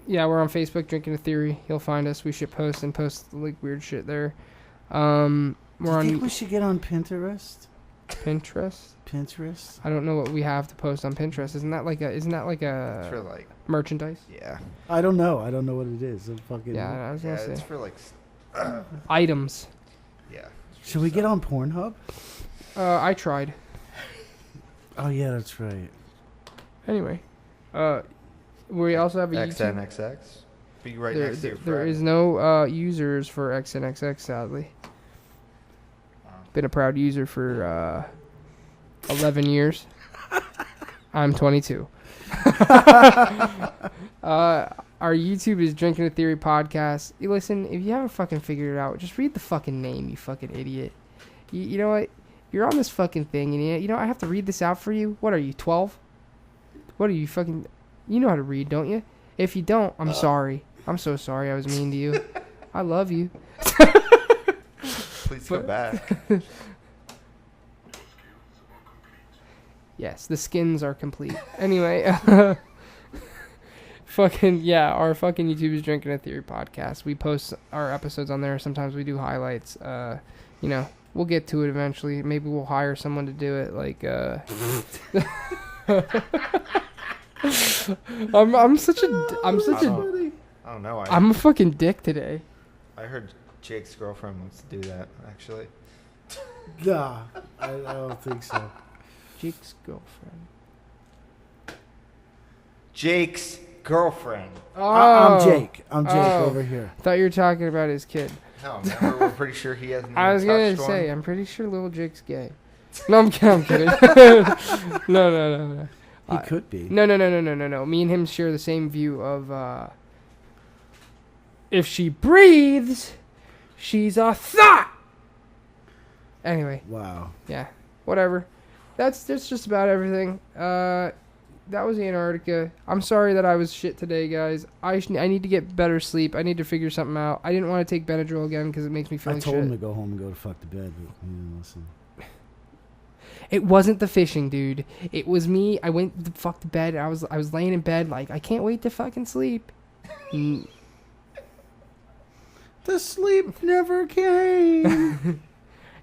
Yeah, we're on Facebook, Drinking a Theory. You'll find us. We should post like weird shit there. Do you think we should get on Pinterest? Pinterest? I don't know what we have to post on Pinterest. Isn't that like a It's for like merchandise? Yeah. I don't know what it is. Yeah, I was gonna say. It's for like items. Yeah. Should we get on Pornhub? I tried. Oh yeah, that's right. Anyway, we also have a YouTube. XNXX. Be right next to your friend. There is no users for XNXX, sadly. Been a proud user for 11 years. I'm 22. Our YouTube is Drinking a Theory Podcast. You listen, if you haven't fucking figured it out, just read the fucking name, you fucking idiot. You know what? You're on this fucking thing, and you know I have to read this out for you. What are you, 12? What are you fucking... You know how to read, don't you? If you don't, I'm sorry. I'm so sorry I was mean to you. I love you. Please come back. Yes, the skins are complete. Anyway, our fucking YouTube is Drinking a Theory Podcast. We post our episodes on there. Sometimes we do highlights. We'll get to it eventually. Maybe we'll hire someone to do it. Like, I'm such a. I don't know. I'm a fucking dick today. I heard Jake's girlfriend wants to do that, actually. Nah, I don't think so. Jake's girlfriend. Jake's girlfriend. Oh, I'm Jake. Over here. I thought you were talking about his kid. No, remember, we're pretty sure he hasn't. I was gonna say, I'm pretty sure little Jake's gay. No, I'm kidding. No. He could be. No. Me and him share the same view of if she breathes, she's a thought. Anyway. Wow. Yeah. Whatever. That's just about everything. That was Antarctica. I'm sorry that I was shit today, guys. I need to get better sleep. I need to figure something out. I didn't want to take Benadryl again because it makes me feel like shit. I told him to go home and go to fuck to bed, but he didn't listen. It wasn't the fishing, dude. It was me. I went to fuck to bed. I was laying in bed like, I can't wait to fucking sleep. The sleep never came.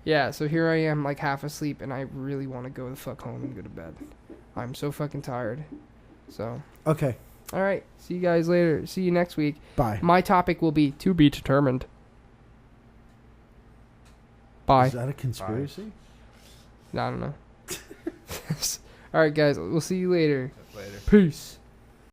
Yeah, so here I am, like half asleep, and I really want to go the fuck home and go to bed. I'm so fucking tired. So. Okay. All right. See you guys later. See you next week. Bye. My topic will be to be determined. Bye. Is that a conspiracy? I don't know. All right, guys. We'll see you later. Later. Peace.